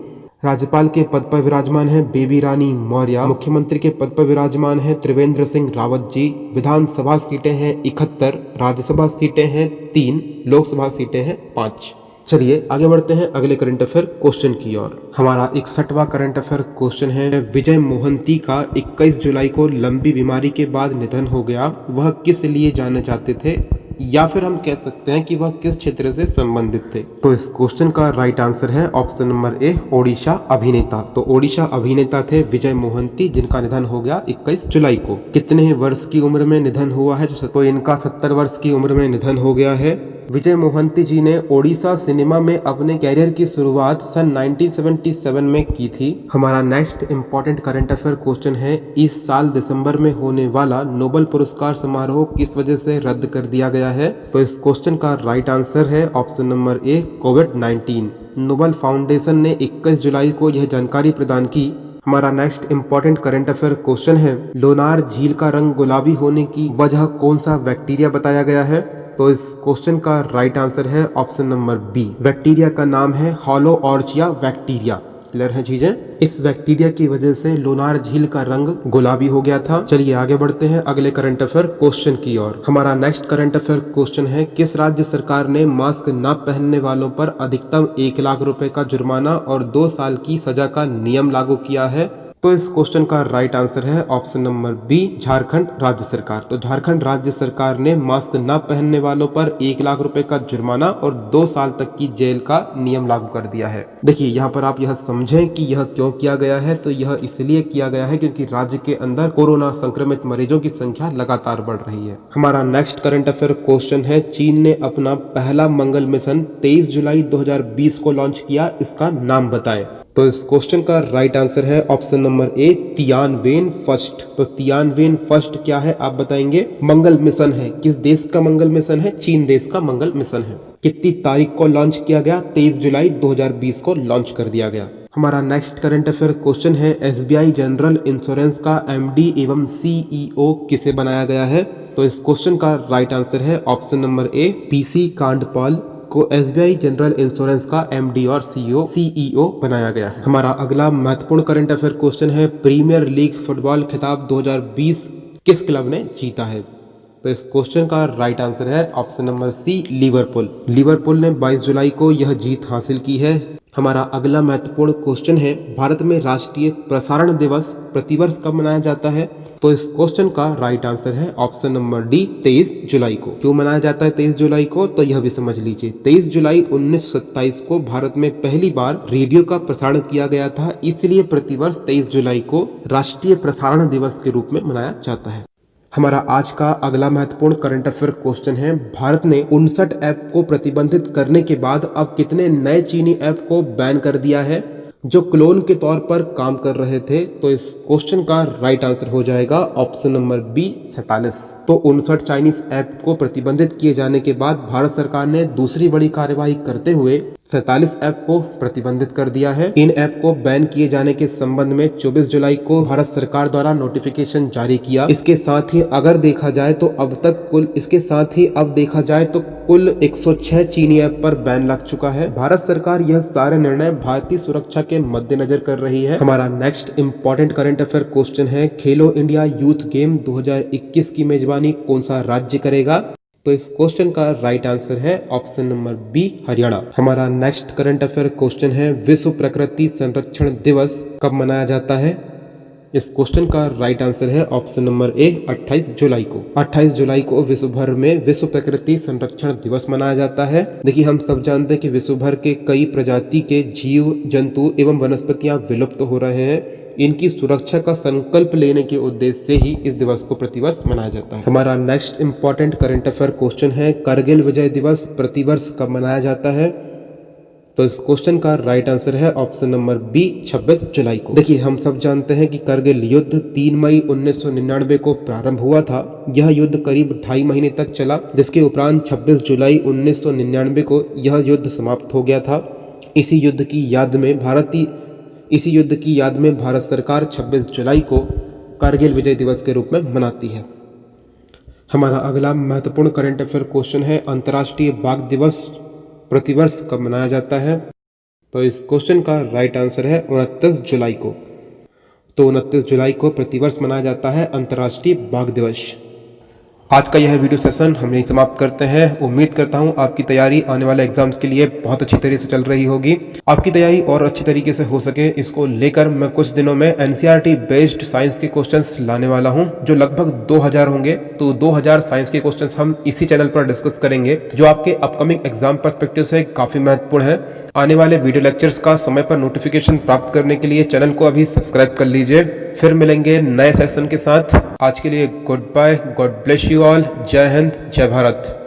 राज्यपाल के पद पर विराजमान है बेबी रानी मौर्य। मुख्यमंत्री के पद पर विराजमान है त्रिवेंद्र सिंह रावत जी। विधानसभा सीटें हैं 71, राज्यसभा सीटें हैं 3, लोकसभा सीटें हैं 5। चलिए आगे बढ़ते हैं अगले करंट अफेयर क्वेश्चन की ओर। हमारा 61वां करंट अफेयर क्वेश्चन है, विजय मोहंती का 21 जुलाई को लंबी बीमारी के बाद निधन हो गया। वह किस लिए जाने जाते थे, या फिर हम कह सकते हैं कि वह किस क्षेत्र से संबंधित थे? तो इस क्वेश्चन का राइट आंसर है ऑप्शन नंबर ए, ओडिशा अभिनेता। तो ओडिशा अभिनेता थे विजय मोहंती, जिनका निधन हो गया 21 जुलाई को। कितने वर्ष की उम्र में निधन हुआ है? तो इनका 70 वर्ष की उम्र में निधन हो गया है। विजय मोहंती जी ने ओडिशा सिनेमा में अपने कैरियर की शुरुआत सन 1977 में की थी। हमारा next important current affair question है, इस साल दिसंबर में होने वाला नोबेल पुरस्कार समारोह किस वजह से रद्द कर दिया गया है? तो इस क्वेश्चन का राइट आंसर है option number A, covid. Nobel foundation ने 21 जुलाई को यह जानकारी प्रदान की। हमारा next important current affair question है, लोनार झील का रंग गुलाबी होने की वजह कौन सा बैक्टीरिया बताया गया है? तो इस क्वेश्चन का राइट आंसर है ऑप्शन नंबर बी, बैक्टीरिया का नाम है हॉलोऑर्चिया बैक्टीरिया। क्लियर है चीजें? इस बैक्टीरिया की वजह से लोनार झील का रंग गुलाबी हो गया था। चलिए आगे बढ़ते हैं अगले करंट अफेयर क्वेश्चन की ओर। हमारा नेक्स्ट करंट अफेयर क्वेश्चन है, किस राज्य सरकार ने मास्क न पहनने वालों पर अधिकतम 1 लाख रुपए का जुर्माना और 2 साल की सजा का नियम लागू किया है? तो इस क्वेश्चन का राइट आंसर है ऑप्शन नंबर बी, झारखंड राज्य सरकार। तो झारखंड राज्य सरकार ने मास्क न पहनने वालों पर 1 लाख रुपए का जुर्माना और 2 साल तक की जेल का नियम लागू कर दिया है। देखिए यहाँ पर आप यह समझें कि यह क्यों किया गया है। तो यह इसलिए किया गया है क्योंकि राज्य के अंदर कोरोना संक्रमित मरीजों की संख्या लगातार बढ़ रही है। हमारा नेक्स्ट करंट अफेयर क्वेश्चन है, चीन ने अपना पहला मंगल मिशन 23 जुलाई 2020 को लॉन्च किया, इसका नाम बताएं। तो इस क्वेश्चन का राइट आंसर है option number A, Tianwen first. तो तियानवेन फर्स्ट क्या है आप बताएंगे? मंगल मिशन है। किस देश का मंगल मिशन है? चीन देश का मंगल मिशन है। कितनी तारीख को लॉन्च किया गया? 23 जुलाई 2020 को लॉन्च कर दिया गया। हमारा नेक्स्ट करंट अफेयर क्वेश्चन है, एसबीआई जनरल इंश्योरेंस का एमडी एवं सीईओ किसे बनाया गया है? तो इस क्वेश्चन का राइट आंसर है option number A, PC Kandpal को एसबीआई जनरल इंश्योरेंस का एमडी और सीईओ बनाया गया है। हमारा अगला महत्वपूर्ण करंट अफेयर क्वेश्चन है, प्रीमियर लीग फुटबॉल खिताब 2020 किस क्लब ने जीता है? तो इस क्वेश्चन का राइट आंसर है option number C, Liverpool. Liverpool ने 22 जुलाई को यह जीत हासिल की है। हमारा अगला महत्वपूर्ण क्वेश्चन है, भारत में राष्ट्रीय प्रसारण दिवस प्रतिवर्ष कब मनाया जाता है? तो इस क्वेश्चन का राइट आंसर है ऑप्शन नंबर डी, 23 जुलाई को। क्यों मनाया जाता है 23 जुलाई को? तो यह भी समझ लीजिए। 23 जुलाई 1927 को भारत में पहली बार रेडियो का प्रसारण किया गया था, इसलिए प्रतिवर्ष 23 जुलाई को राष्ट्रीय प्रसारण दिवस के रूप में मनाया जाता है। हमारा आज का अगला महत्वपूर्ण करंट अफेयर क्वेश्चन है, भारत ने 59 ऐप को प्रतिबंधित करने के बाद अब कितने नए चीनी ऐप को बैन कर दिया है जो क्लोन के तौर पर काम कर रहे थे? तो इस क्वेश्चन का राइट आंसर हो जाएगा ऑप्शन नंबर बी, 47। तो 59 चाइनीज ऐप को प्रतिबंधित किए जाने के बाद भारत सरकार ने दूसरी बड़ी कार्यवाही करते हुए 47 ऐप को प्रतिबंधित कर दिया है। इन ऐप को बैन किए जाने के संबंध में 24 जुलाई को भारत सरकार द्वारा नोटिफिकेशन जारी किया। इसके साथ ही अब देखा जाए तो कुल 106 चीनी ऐप पर बैन लग चुका है। भारत सरकार यह सारे निर्णय भारतीय सुरक्षा के मद्देनजर कर रही है। हमारा next important current affair question है, खेलो इंडिया यूथ गेम 2021 की मेजबानी कौन सा राज्य करेगा? तो इस क्वेश्चन का राइट आंसर है ऑप्शन नंबर बी, हरियाणा। हमारा नेक्स्ट करंट अफेयर क्वेश्चन है, विश्व प्रकृति संरक्षण दिवस कब मनाया जाता है? इस क्वेश्चन का राइट आंसर है ऑप्शन नंबर ए, 28 जुलाई को। 28 जुलाई को विश्व भर में विश्व प्रकृति संरक्षण दिवस मनाया जाता है। देखिए, हम सब जानते हैं कि विश्व भर के कई प्रजाति के जीव जंतु एवं वनस्पतियां विलुप्त हो रहे हैं। इनकी सुरक्षा का संकल्प लेने के उद्देश्य से ही इस दिवस को प्रतिवर्ष मनाया जाता है। हमारा next important current affair question है, कारगिल विजय दिवस प्रतिवर्ष कब मनाया जाता है? तो इस क्वेश्चन का राइट आंसर है ऑप्शन नंबर बी, 26 जुलाई को। देखिए, हम सब जानते हैं कि कारगिल युद्ध 3 मई 1999 को प्रारंभ हुआ था। यह युद्ध करीब 2.5 महीने तक चला, जिसके उपरांत 26 जुलाई 1999 को यह युद्ध समाप्त हो गया था। इसी युद्ध की याद में भारत सरकार 26 जुलाई को कारगिल विजय दिवस के रूप में मनाती है। हमारा अगला महत्वपूर्ण करंट अफेयर क्वेश्चन है, अंतर्राष्ट्रीय बाघ दिवस प्रतिवर्ष कब मनाया जाता है? तो इस क्वेश्चन का राइट आंसर है 29 जुलाई को। तो 29 जुलाई को प्रतिवर्ष मनाया जाता है अंतर्राष्ट्रीय बाघ दिवस। आज का यह वीडियो सेशन हम यही समाप्त करते हैं। उम्मीद करता हूं आपकी तैयारी आने वाले एग्जाम्स के लिए बहुत अच्छी तरीके से चल रही होगी। आपकी तैयारी और अच्छी तरीके से हो सके, इसको लेकर मैं कुछ दिनों में एनसीईआरटी बेस्ड साइंस के क्वेश्चंस लाने वाला हूं, जो लगभग 2000 होंगे। तो 2000 साइंस के क्वेश्चंस हम इसी चैनल पर डिस्कस करेंगे, जो आपके अपकमिंग एग्जाम पर्सपेक्टिव से काफी महत्वपूर्ण है। आने वाले वीडियो लेक्चर्स का समय पर नोटिफिकेशन प्राप्त करने के लिए चैनल को अभी सब्सक्राइब कर लीजिए। फिर मिलेंगे नए सेक्शन के साथ। आज के लिए good bye, God bless you all. जय हिंद, जय भारत।